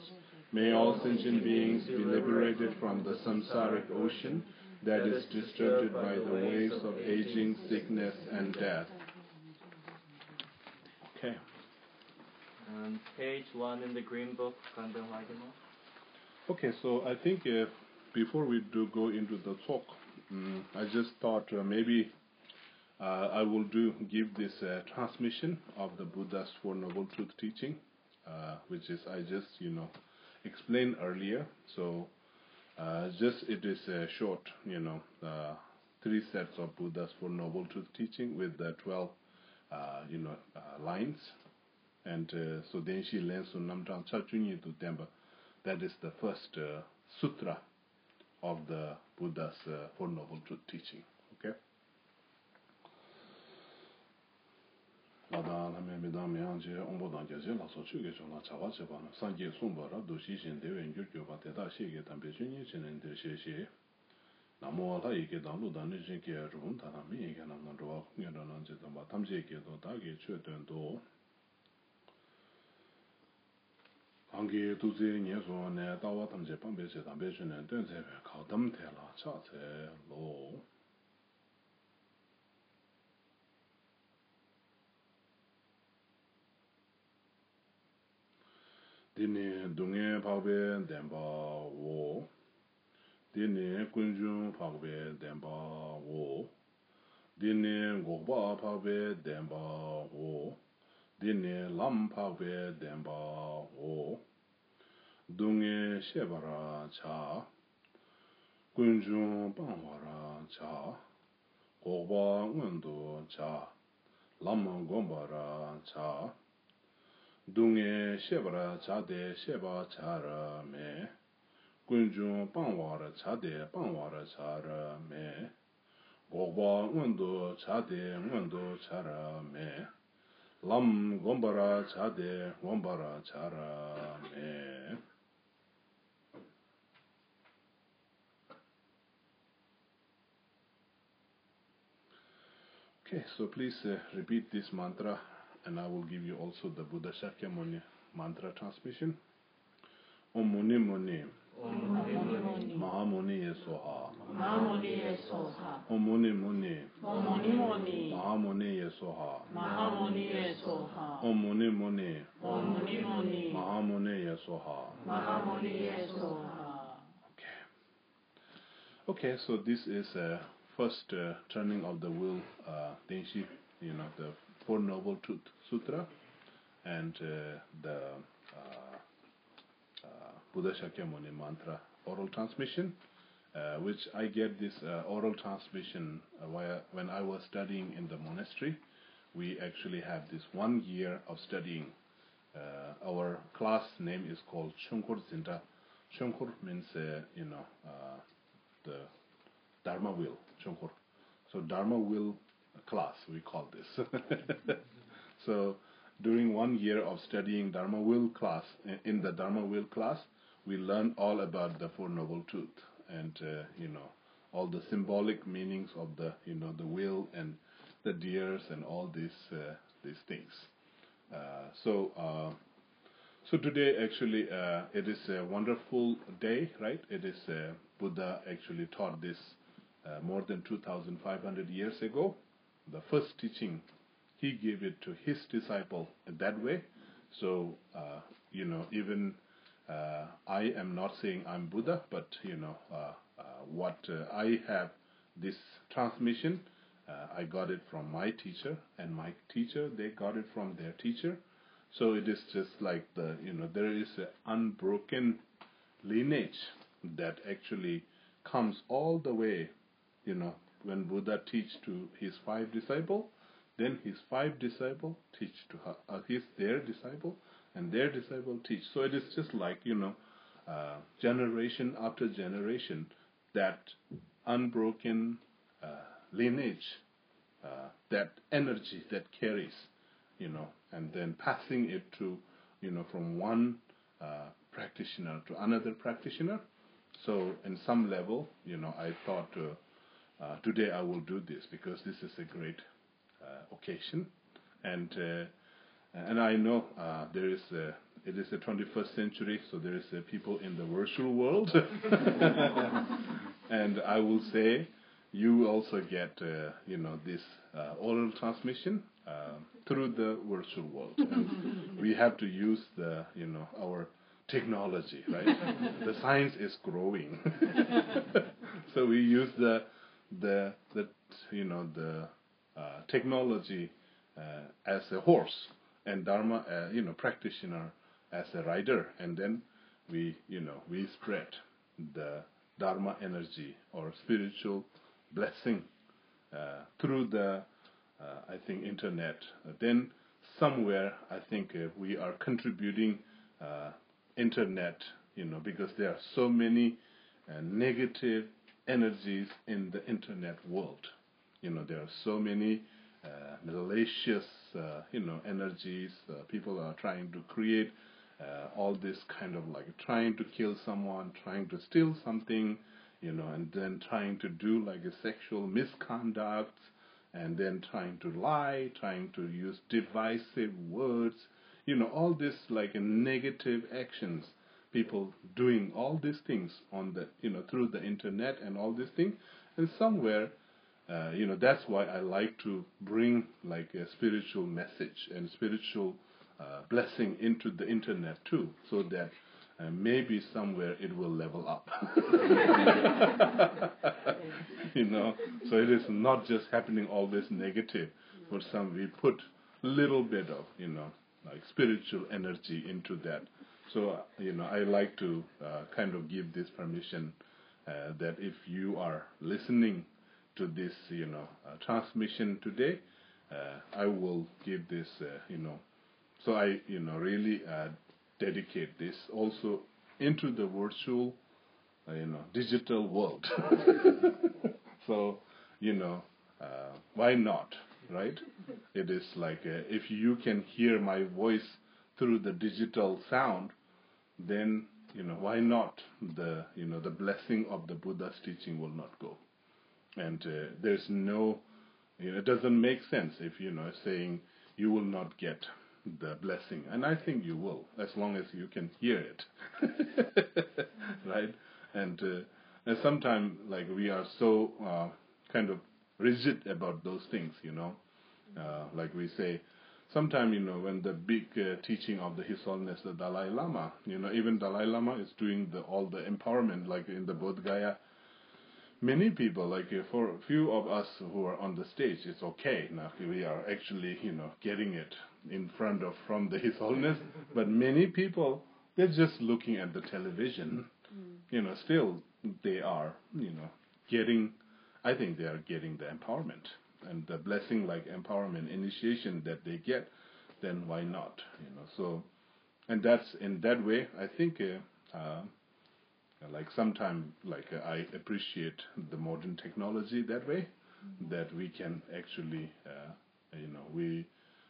May all sentient beings be liberated from the samsaric ocean that is disturbed by the waves of aging, sickness, and death. Okay. Page 1 in the Green Book, Gandhi Haidema. Okay, so I think before we do go into the talk, I just thought maybe I will give this transmission of the Buddha's Four Noble Truth teaching, which is I just explained earlier. So it is a short 3 sets of Buddha's Four Noble Truth teaching with the 12 lines, and so then she learns to Namdang Chachunyi to Temba. That is the first sutra of the Buddha's Four Noble Truth teaching. Okay. Namo la yike dan lu dan nishin ke rung ta mi yike nam nan zhuwa ngen zhuwa nan zhe zamba tam zhe ke do da ge chue duen do angi tu zi nye su ne da wa tam zhe pang be zhe dan be zhe ne duen zhe we kao dam te la cha zhe lo dini dunge pa be den ba wo dini kunjun pakbe denpa wo, dini gokpa pakbe denpa wo, dini lam pakbe denpa wo, dungi shebara cha, kunjun pangwara cha, gokpa ngundu cha, lam gombara cha, dungi shebara cha de sheba chara me, kunjun pangwara chade pangwara chara me gogba ngundu chade ngundu chara me lam gombara chade gombara chara me. Okay, so please repeat this mantra, and I will give you also the Buddha Shakyamuni mantra transmission. Om Muni Muni Mahamuni Yesoha. Mahamuni Yesoha. Om Muni Muni Mahamuni Yesoha. Mahamuni Yesoha. Om Muni Muni Muni. Mahamuni Yesoha. Mahamuni Yesoha. Okay, so this is first turning of the wheel, Denshi, the Four Noble Truth Sutra, and the Buddha Shakyamuni mantra oral transmission, which I get this oral transmission when I was studying in the monastery. We actually have this 1 year of studying. Our class name is called Chungkur Zinta. Chungkur means, the Dharma wheel, Chungkur. So Dharma wheel class, we call this. So during 1 year of studying Dharma wheel class, in the Dharma wheel class, we learn all about the Four Noble Truth and, all the symbolic meanings of the, the wheel and the deers and all these things. So today actually it is a wonderful day, right? It is Buddha actually taught this more than 2,500 years ago. The first teaching, he gave it to his disciple in that way. So, even I am not saying I'm Buddha, but, what I have, this transmission, I got it from my teacher, and my teacher, they got it from their teacher. So it is just like there is an unbroken lineage that actually comes all the way, when Buddha teach to his 5 disciples, then his 5 disciples teach to their disciple, and their disciple teach. So it is just like, generation after generation, that unbroken lineage, that energy that carries, and then passing it to, from one practitioner to another practitioner. So in some level, I thought today I will do this because this is a great occasion, and I know it is the 21st century, so there is people in the virtual world, and I will say you also get this oral transmission through the virtual world. And we have to use the our technology, right? The science is growing, so we use the technology as a horse, and Dharma, practitioner as a rider, and then we spread the Dharma energy or spiritual blessing through the I think internet. Then somewhere I think we are contributing internet, because there are so many negative energies in the internet world. There are so many malicious, energies. People are trying to create all this kind of like trying to kill someone, trying to steal something, and then trying to do like a sexual misconduct, and then trying to lie, trying to use divisive words, all this like a negative actions. People doing all these things on the, through the internet and all these things, and somewhere, that's why I like to bring like a spiritual message and spiritual blessing into the internet too, so that maybe somewhere it will level up. So it is not just happening all this negative, but we put little bit of, like spiritual energy into that. So, I like to kind of give this permission that if you are listening to this, transmission today, I will give this, so I, really dedicate this also into the virtual, digital world. So, why not, right? It is like if you can hear my voice through the digital sound, then, why not? The blessing of the Buddha's teaching will not go. And there's no, it doesn't make sense if, saying you will not get the blessing. And I think you will, as long as you can hear it. Right? And sometimes, like, we are so kind of rigid about those things, like we say, sometimes, when the big teaching of His Holiness the Dalai Lama, even Dalai Lama is doing all the empowerment, like in the Bodh Gaya. Many people, like for a few of us who are on the stage, it's okay. Now we are actually, getting it in front of from the His Holiness. But many people, they're just looking at the television. Still they are, getting. I think they are getting the empowerment and the blessing, like empowerment, initiation that they get. Then why not? So, and that's in that way. I think. Like sometimes, like I appreciate the modern technology that way, that we can actually, we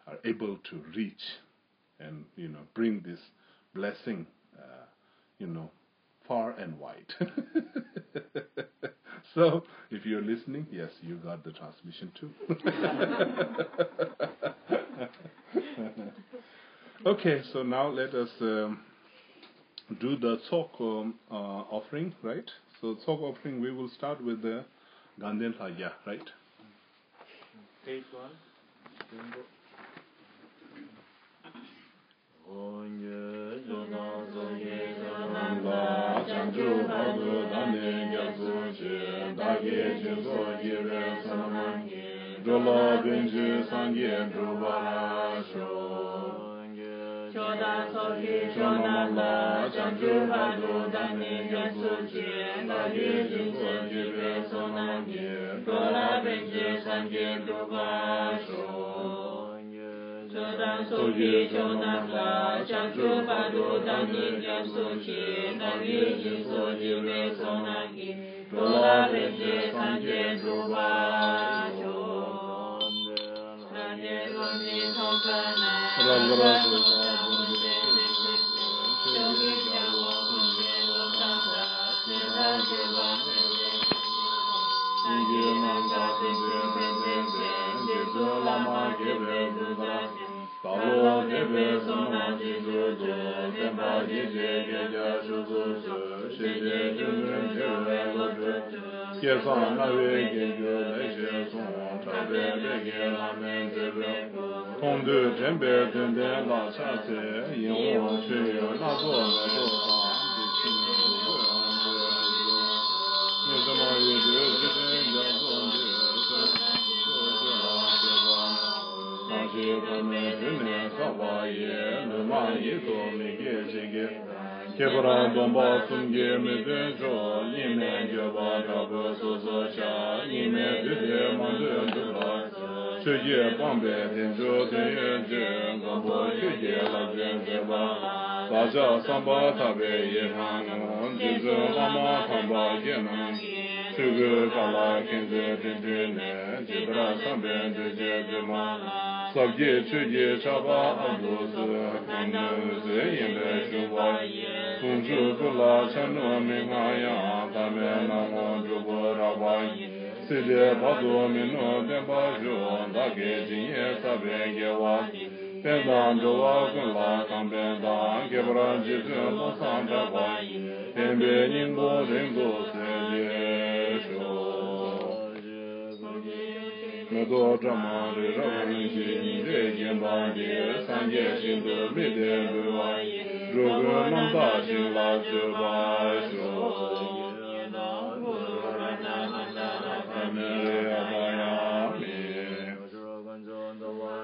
are able to reach and, bring this blessing, far and wide. So, if you're listening, yes, you got the transmission too. Okay, so now let us do the talk offering, right? So talk offering, we will start with the Ganden Laya, right? Page 1. Choda sohi chonamala chanchu badu dani yasu chi lagi jinsu jibe sonangi dola benji sangi duba sho. Choda sohi chonamala chanchu badu dani yasu chi lagi jinsu jibe sonangi dola benji sangi duba sho. Ranye goni thokana Kebra domba sumge me denjo yime gyoba gabo sozo cha yime de mande dura cheye pambe denjo de je gabo cheye la denje ba Raja Samba Tabe Yehan, Jizu Lama Tamba Yenan, Sugu Kala Kinze Dindine, Jibra Samben Dujema, Sabji Chuji Chaba Abduzu, Kanu Yinde Shuba, Kunju Kula Chanu Mingaya, Tame Namo Jubu Rabai, Sidi Badu Minu Demba Ju, Dage Jinye Sabe Gewa, Pendan Joa Kunla Kampendan, Gebran Jizu Losan Dabai, Tembe Ningbo Rindu Sedi Shu. Medo Drama Ravan Ji, Regan Bandi, Sanje Shindu Mide Buwa, Drogu Namda Shinla Juba Shu.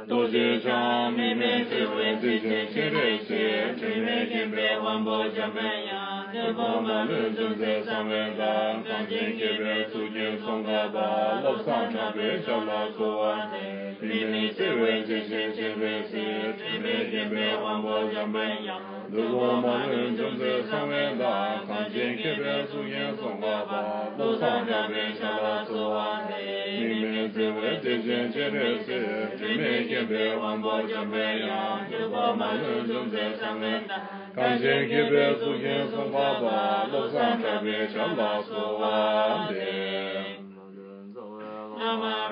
Doji Cham, Mime Siwe, Dije, Chire, Se, Chime, Kimbe, Wambo, Jamaya, Nebo, Malu, Zunze, Samvenda, Kanjin, Kebe, Sujin, Songaba, Lopsan, Chabe, Chala, Soa, Mime Siwe, Dije, Chire, Se, Chime, Kimbe, Wambo, Jamaya, Nebo, Malu, Zunze, Samvenda, Kanjin, Kebe, Sujin, Songaba, Lopsan, Chabe, Chala, Soa, Mime Siwe, Dije, Chire, Se, Chime, Kimbe, Wambo, Jamaya, Nebo, Malu, Zunze, Samvenda, Kanjin, Kebe, Sujin, Songaba, Lopsan, Chabe, Chala, Soa,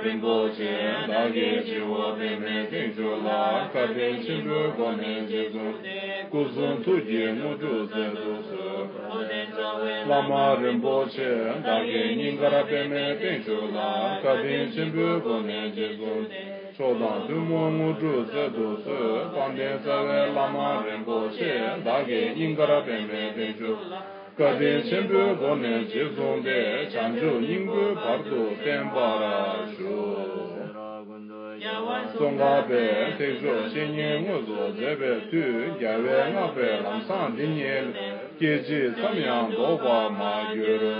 Rinpoche, Dage, Chiwa, Peme, Tingshu, La, Katin, Chindu, Guanen, Jizu, Kuzun, Tuji, Muju, Zedu, Su, Lama, Rinpoche, Dage, Ningara, Peme, Tingshu, La, Katin, Chindu, Guanen, Jizu, Chodan, Tumo, Muju, Zedu, Su, Panden, Save, Lama, Rinpoche, Dage, Ningara, Peme, Tingshu, Kadin Chenpu Bonen Jizonde Chanju Yinggu Bardo Tenbara Shu Songa Be Tejo Shenye Ngozo Zebe Tu Yawe Ngabe Lamsan Dinyel Geji Samyang Doba Ma Gyuru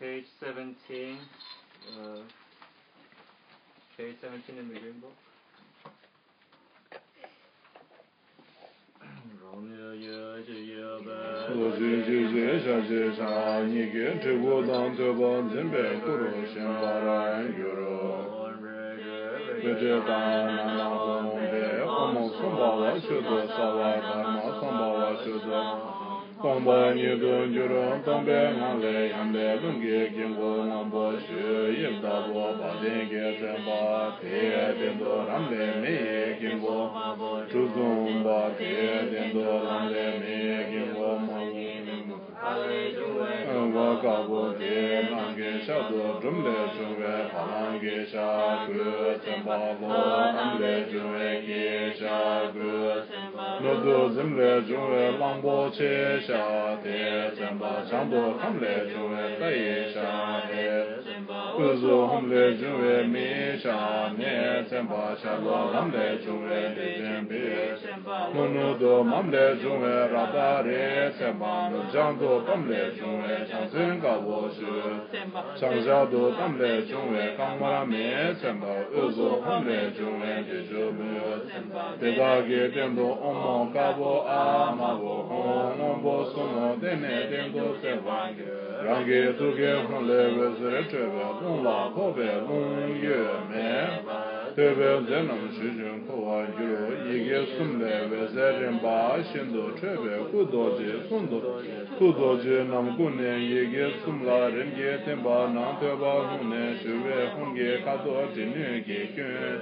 Page 17. Page 17 in the Green Book. Gongba Nidun Jurun Tongbe Ngale Yamle Lungi Jingbo Ngambo Shu Yibda Bo Badin Ge Senpa Te Dendo Ramle Me Jingbo Chuzun Ba Te Dendo Ramle Me Jingbo Magun Wa Gabo Te Nange Shado Jumle Chungwe Palange Sha Gu Senpa Lo Amle Chungwe Ge Sha Gu Nodo Zimle Chungwe Langbo Che Sha Te Senpa Changbo Hamle Chungwe Taye Sha Te Uzo Hamle Chungwe Mi Sha Ne Senpa Shalo Lamle Chungwe De Zembe Monodo Mamle Chungwe Rada Re Senpa Jangdo Pamle Chungwe Changsen Gabo Shu Changshado Pamle Chungwe Kangmara Me Senpa Uzo Hamle Chungwe De Jobu Dedage Dendo Omo Gabo Amabo Ombo Sono Dene Dendo Sevange Range Tuge Honle Vezre Treve Long La Kobe Long Ye Me Tebe Zenam Shijun Kowa Juro Yige Sumle Vezre Ba Shindo Treve Kudoji Sundo Kudoji Nam Gune Yige Sumla Renge Temba Nam Teba Hune Shuve Honge Kato Jinu Ge Kyun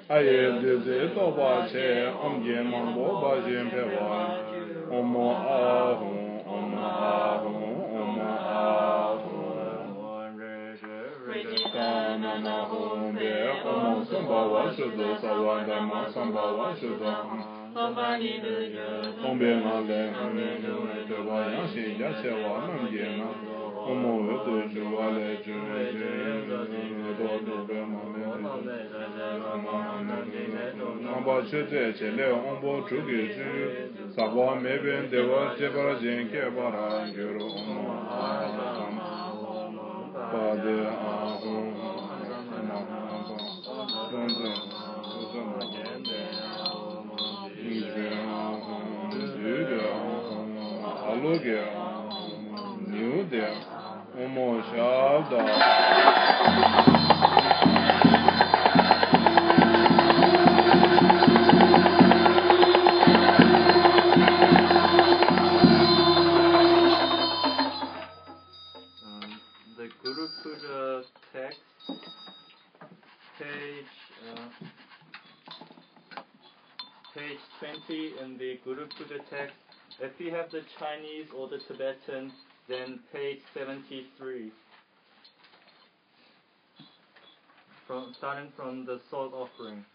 Aye Deze Toba Che Omge Mambo Ba Jin Pewa Omo Ahun Omo Ahun Omo Ahun Kana Mahun Be Omo Samba Wa Shudo Sawa Dama Samba Wa Shudo Ombe Ngale Hane Nume Teba Yanshi Yache Wa Namge Na Omo Vedo Juwa Le Juwe Juwe Do Do Be Mame Amba Chete Chele Ombo Chugi Ju Saba Meben Deva Jebara Jenke Bara Gyuru Omo Aham Pade Ahum Mahamba Donze Uzama Nizve Luge, Nude, Omo Shabda. The Guru Buddha text, page 20 in the Guru Buddha text. If you have the Chinese or the Tibetan, then page 73. Starting from the salt offering.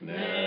Ne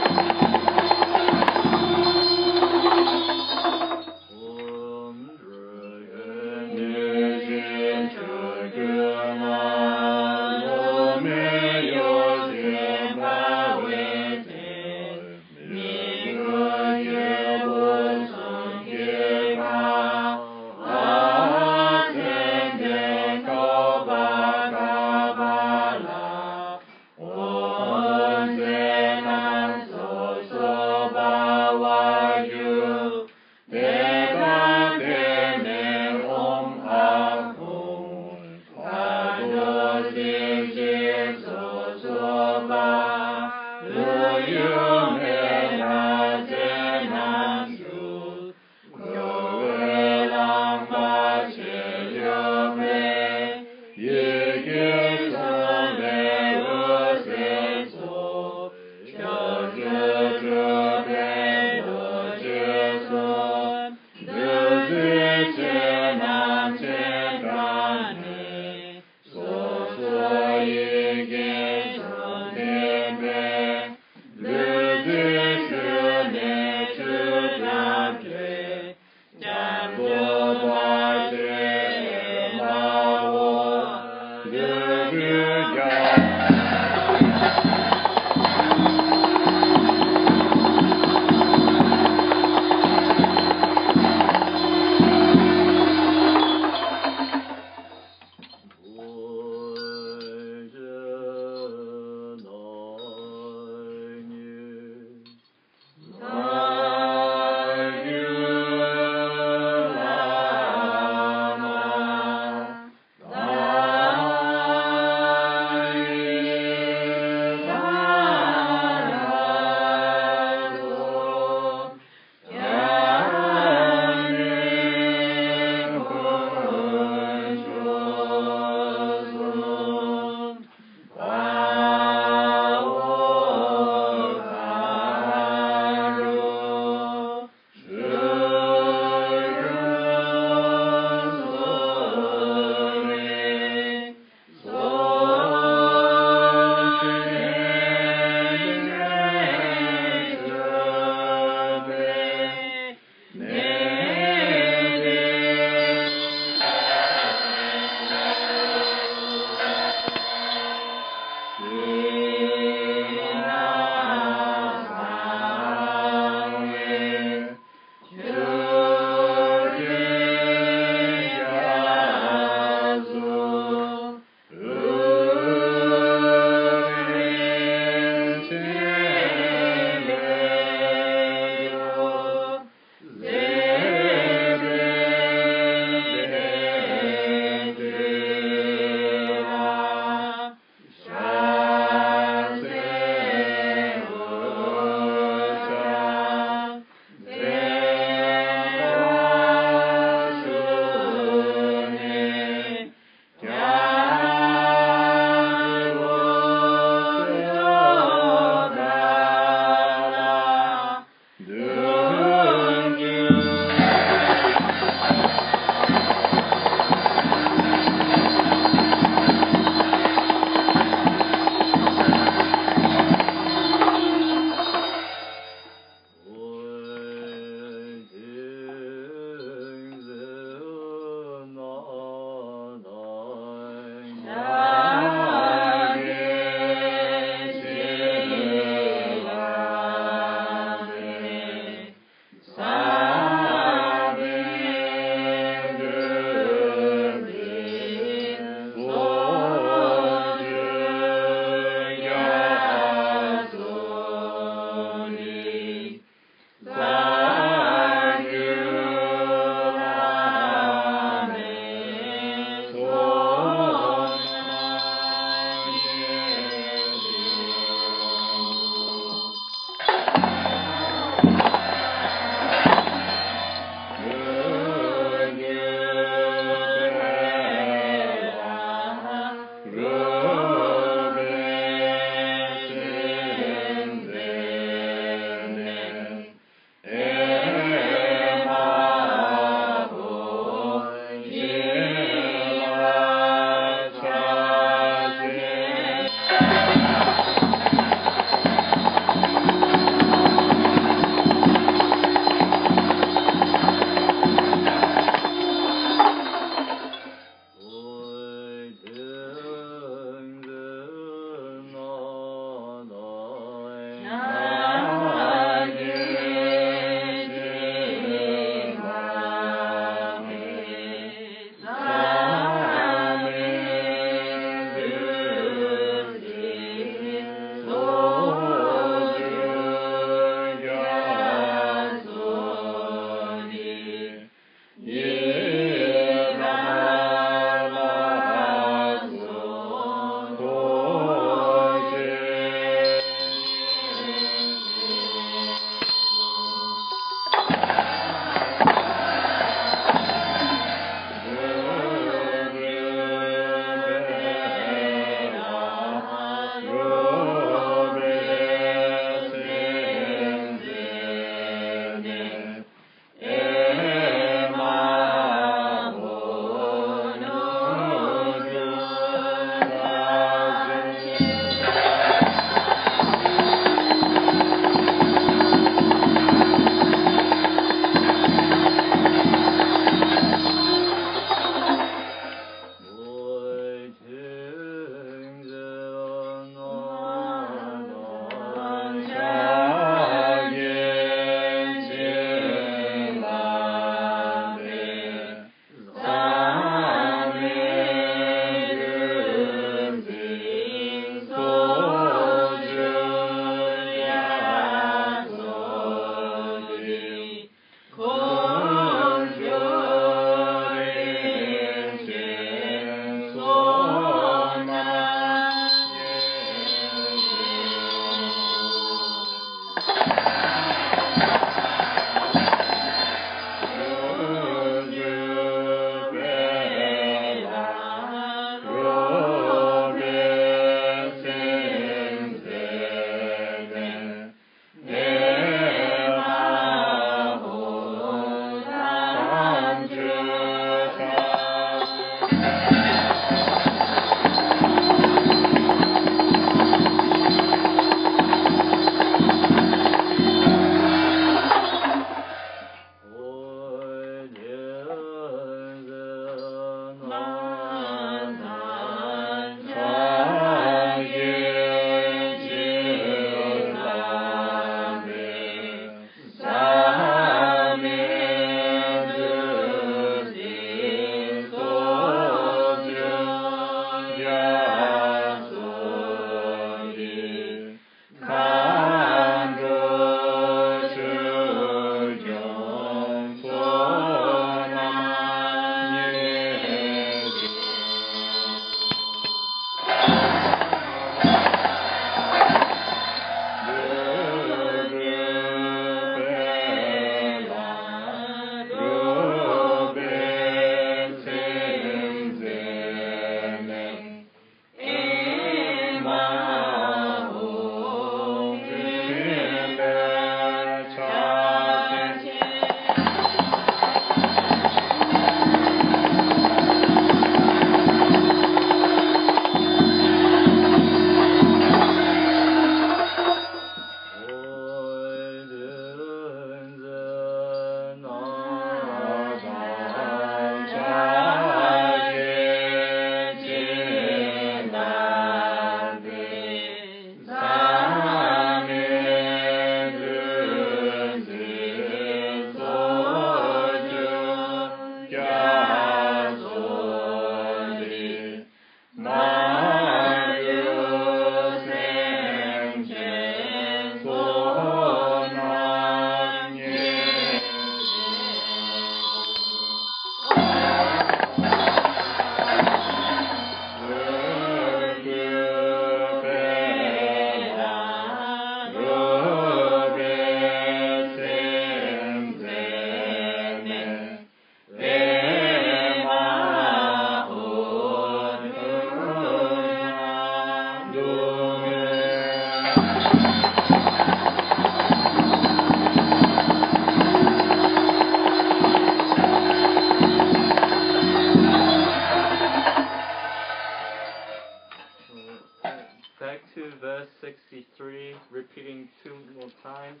repeating 2 more times.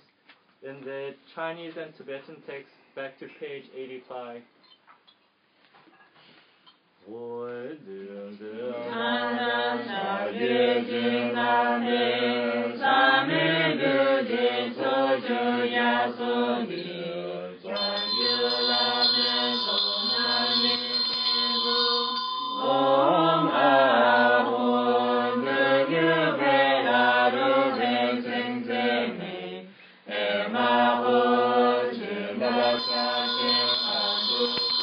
In the Chinese and Tibetan text, back to page 85. 我的下月经那边，三面的街头就亚索尼，转右那边东南面路，嗡阿吽的个贝拉鲁贝真真美，艾玛吽是巴沙真阿杜苏。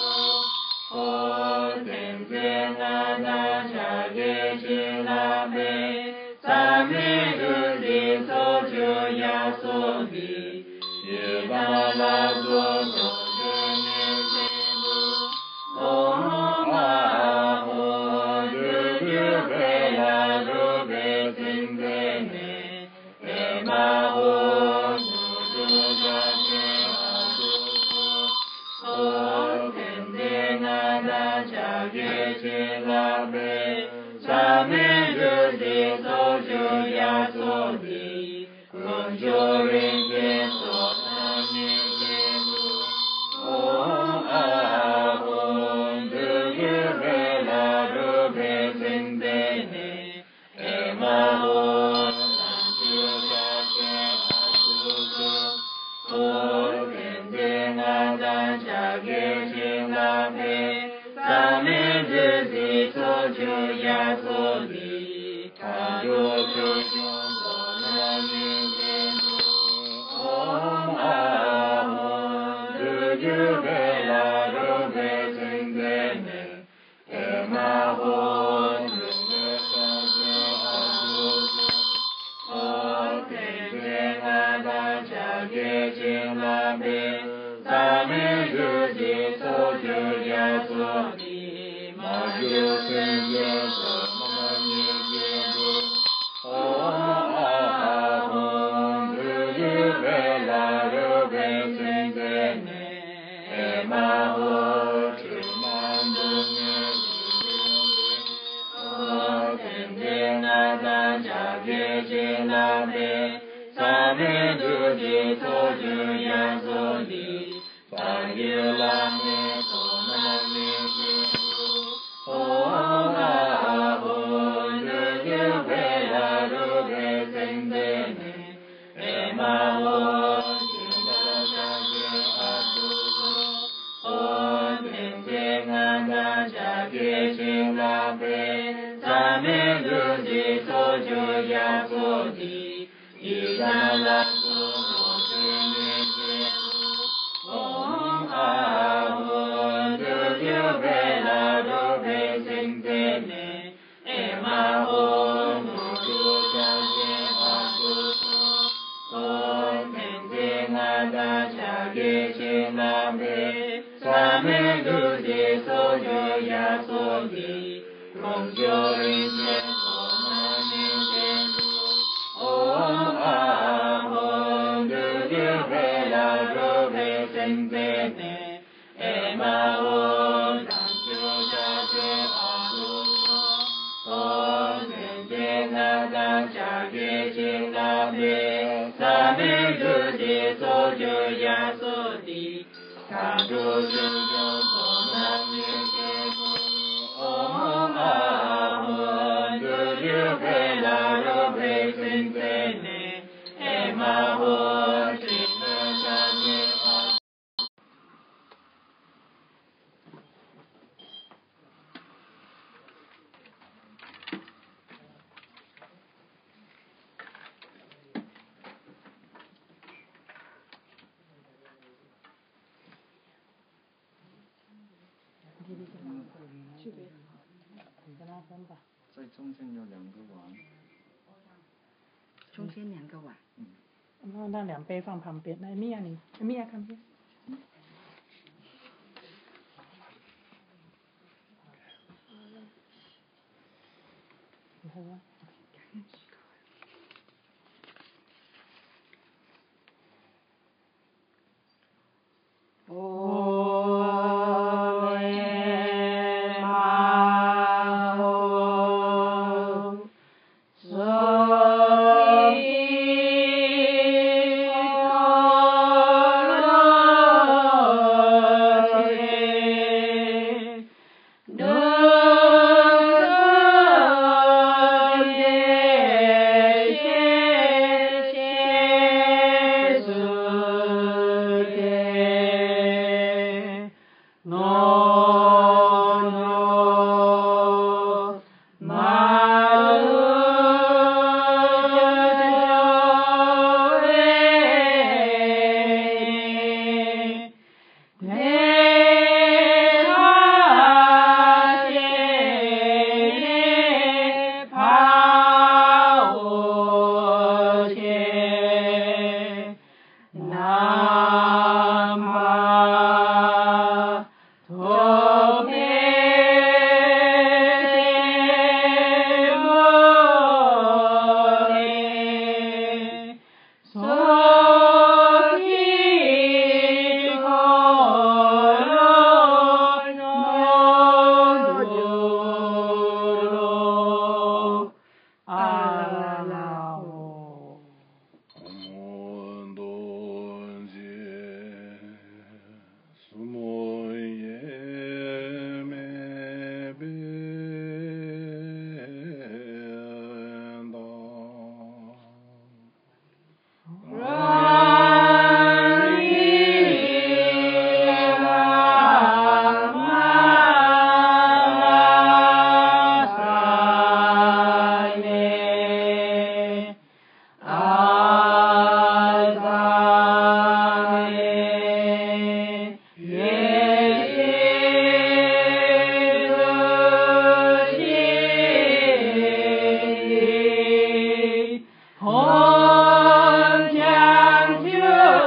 给金兰贝，咱们自己做就要做的，马就生就做，那你就做，阿吽，自己为了人为生在内，马我只满足你。给金兰贝，咱们自己做就要做的，咱给兰贝做那名字，阿吽，自己为了人为生在内，马我听到相信阿祖，我听见俺大家给金兰贝，咱们自己做就要做的，一旦来做我是你的，阿吽，自己为了人为生在内，马吽，不住相信阿祖，我听见俺大家给金兰贝，咱们自己做就要做的，空就一切做那名字，阿吽，自己为了人为生在内，马吽，咱就下去阿祖，我听见俺大家给金兰贝，咱们自己做就要做的，看住就做那名字，阿吽，自己为了人为生在内，马吽，听得下去阿。在中间有2个碗。中间2个碗。那2杯放旁边，那米娅你，米娅看边。你喝吗？红墙秋。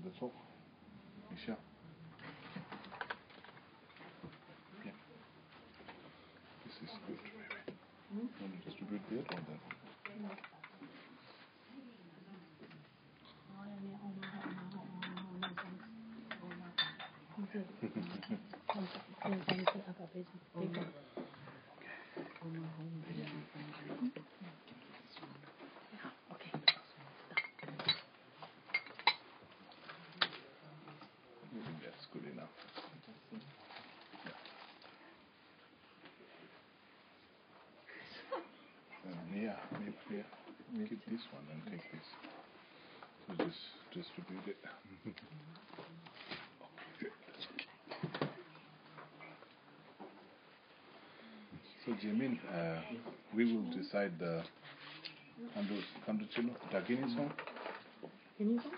不错，一下。This is good, maybe. Want to distribute that or that? ，Keep this one and take this. So just distribute it. Okay, that's okay. So Jimin, we will decide the Kanduchino, Dagini song. Dagini song?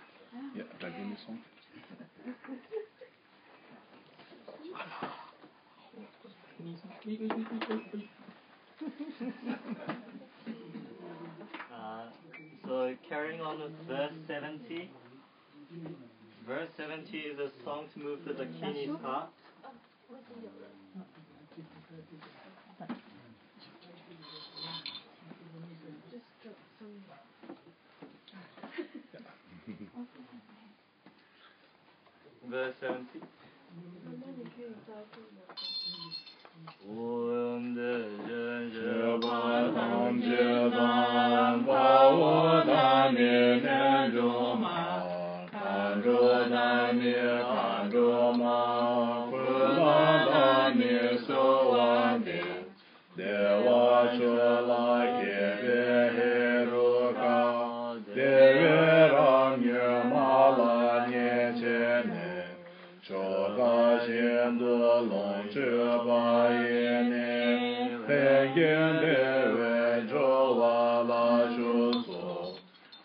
Yeah, Dagini song. So carrying on with verse 70. Verse 70 is a song to move the Dakini's heart. Verse 70. Om de jen je ba tam je dan ba wo dan ni nen jo ma kan jo dan ni kan jo ma ku la dan ni so wan de de wa chu la ye de he ru ka de ve ram ye ma la nie che ne cho ga xian de long zhe ba ye ne pen yin de wen zhou wa la shu su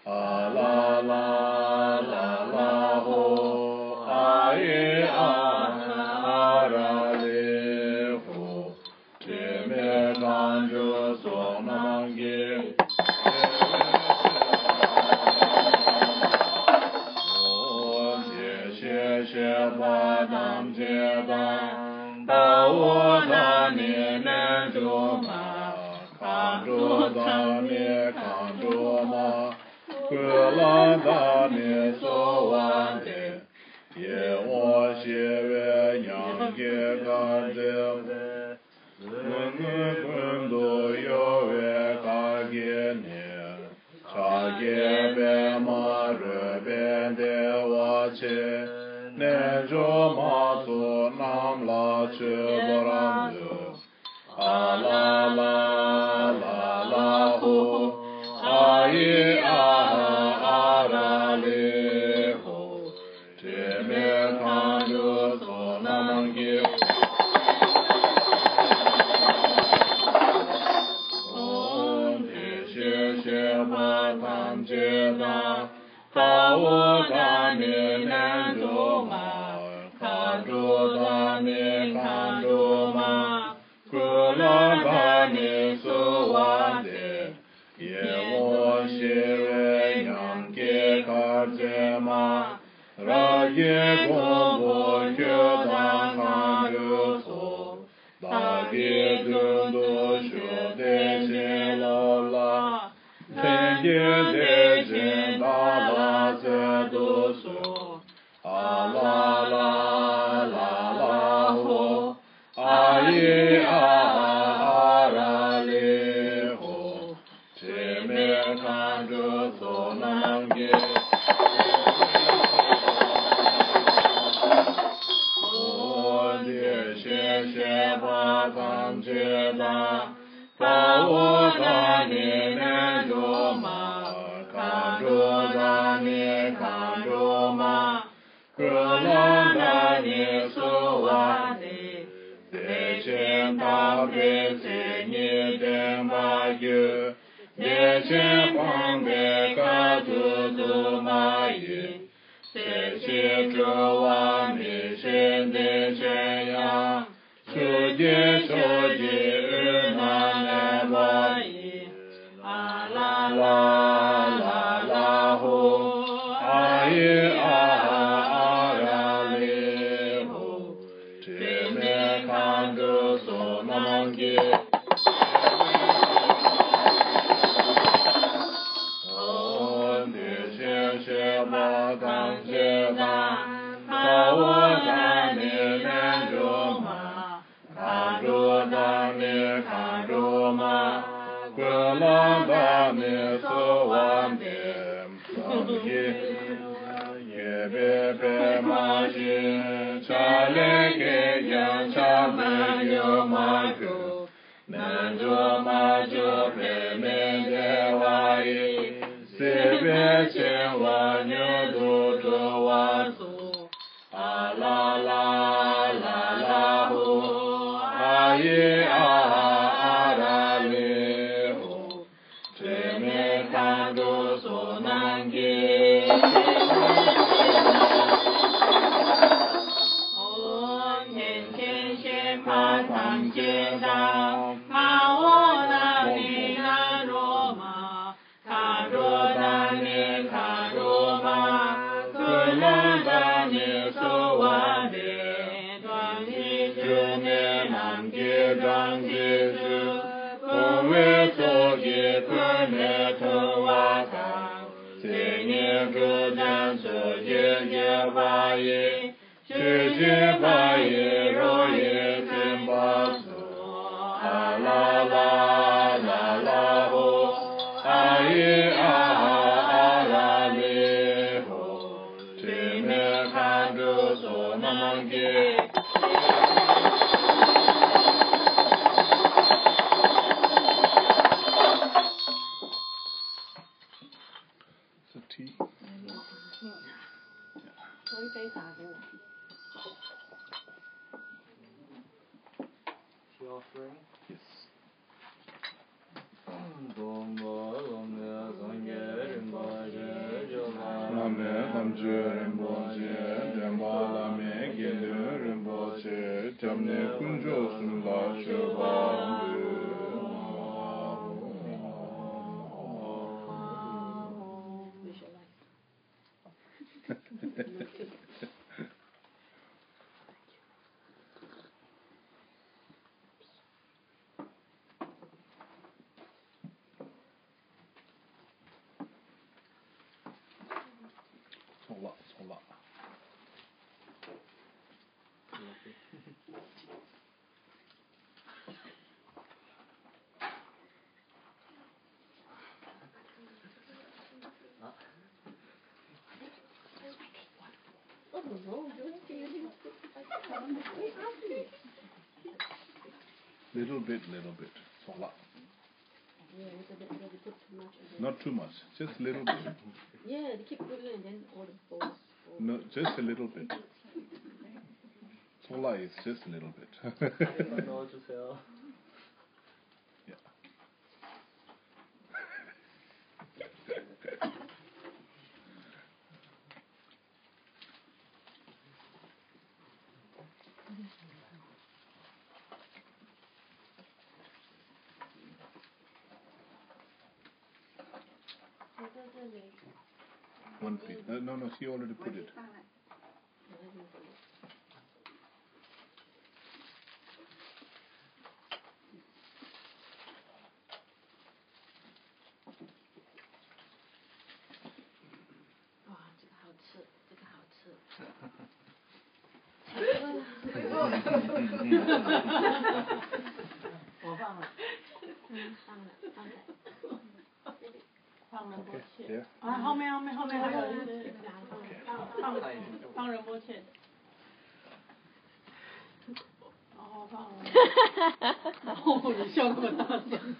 a la la la la ho a yi a ra li hu ti me kan zhu song nam ge ba dam jie dang ba wo da ni nen zhu ma kan zhu da ni kan zhu ma ku la da ni so wan de ye wo xie wei yang ge gan de wen gun du yo wei ka ge ni cha ge be ma re ben de wa che nen zhu ma su nam la che bo ram de a la la la la hu a yi a ra li hu te me kan zhu su nam ge om de xie xie ba tam jie da ba wo da ni nen zhu ma kan zhu da ni kan zhu ma ku la da ni su wan de ye wo xie wei yang ge ka zhe ma ra ye gong bo ge dang kan zhu su da ge zheng du shu de xie lo la ten ye de zhen da la zhe du su a la la la la hu a yi a ra li hu ti me kan zhu su nam ge o de xie xie ba tam jie da ba wo da ni nen zhu ma kan zhu da ni kan zhu ma ku la da ni su wan de de chen da de se ni den ba yu de chen pang de ka tu tu ma yi se xie zhe wan mi shen de shen yang shu jie shu jie yu nan ne ba yi a la la la la hu a yi a te me kandu so namangi on de she she ba dan she dan ka wo dan ne ne jo ma ka ro dan ne ka ro ma kwa la dan ne so wan de sam ye be be ma shi cha le ke yan cha me yo ma ju ne jo ma jo be me de wa yi se be che wa nyo do do wa su a la la la la ho a ye a ra le ho te me kan do so nang ye ma tham chế đa ma wo na ni na ro ma ka ro da ni ka ro ma ku la da ni so wa de duan yi zhu ne nam ge dang ge zhu ku we so ge ku ne tu wa ka se ni zhu dan so ye ye wa ye she she ba ye ro ye ba su a la la la la ho a ye a la le ho te me kan du so nam ge So tea. 喝一杯茶给我。 offering. Yes. Lame Kamche Rinpoche, Denpa Lame Gelu Rinpoche, Jamne Kunjo Sumla Shubha Sola. Little bit. Sola. Yeah, little bit too much. Not too much, just a little bit. Yeah, they keep putting and then all the balls. No, just a little bit. Sola is just a little bit. I don't know what to say. Yeah. One piece. No, she already put it. Wow, 这个好吃，这个好吃。我放了。放仁波切。啊，后面还有一些。放仁波切。然后放。哦，你笑那么大声。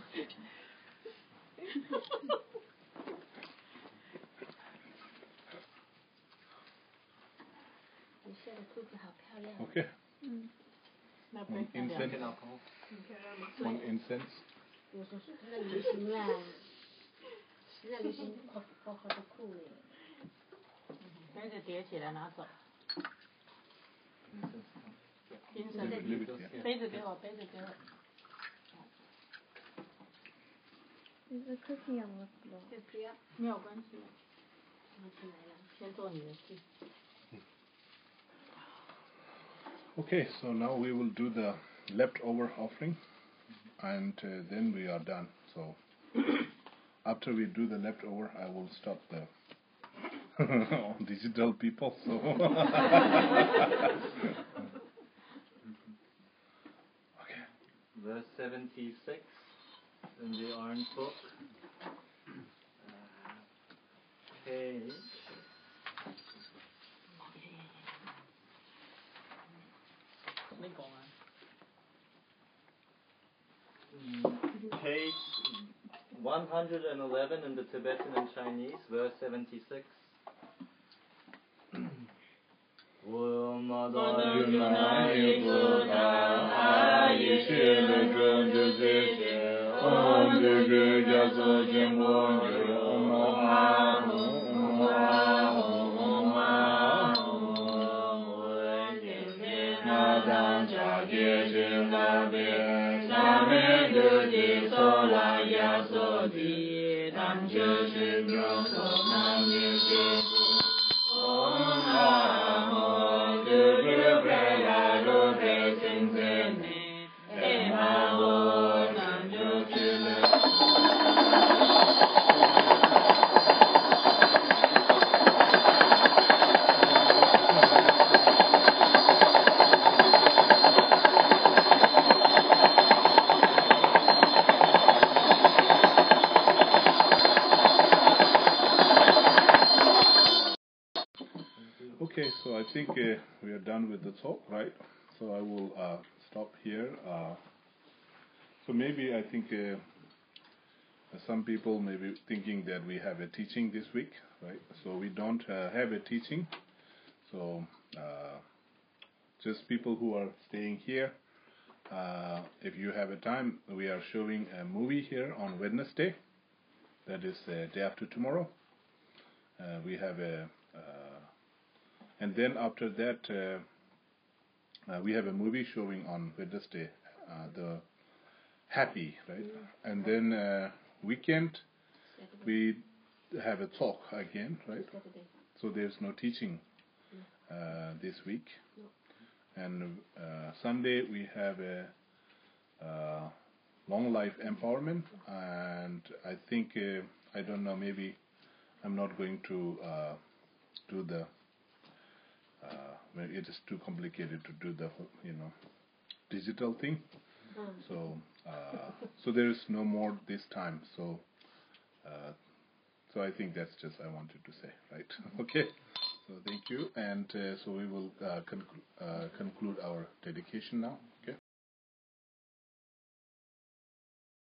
你现在裤子好漂亮。 Okay. 那 One incense. One incense. 我说是他的流行啦，现在流行好的裤嘞。杯子叠起来拿走。Leave it here. 杯子给我。Is the cookie on the floor? 没有关系。我起来了。先做你的事。Okay, so now we will do the leftover offering, and then we are done. So after we do the leftover, I will stop the digital people. So okay. Verse 76 in the Orange Book. Page ไม่ก่อนนะ Page 111 in the Tibetan and Chinese, verse 76. Okay, so I think we are done with the talk, right? So I will stop here. So maybe I think some people may be thinking that we have a teaching this week, right? So we don't have a teaching. So just people who are staying here, if you have a time, we are showing a movie here on Wednesday. That is day after tomorrow. We have a and then after that, we have a movie showing on Wednesday, the Happy, right? And then weekend, we have a talk again, right? So there's no teaching this week. And Sunday, we have a long life empowerment. And I think, I don't know, maybe I'm not going to do the it is too complicated to do the digital thing. So so there is no more this time. So so I think that's just I wanted to say, right? Okay. So thank you, and so we will conclude our dedication now. Okay.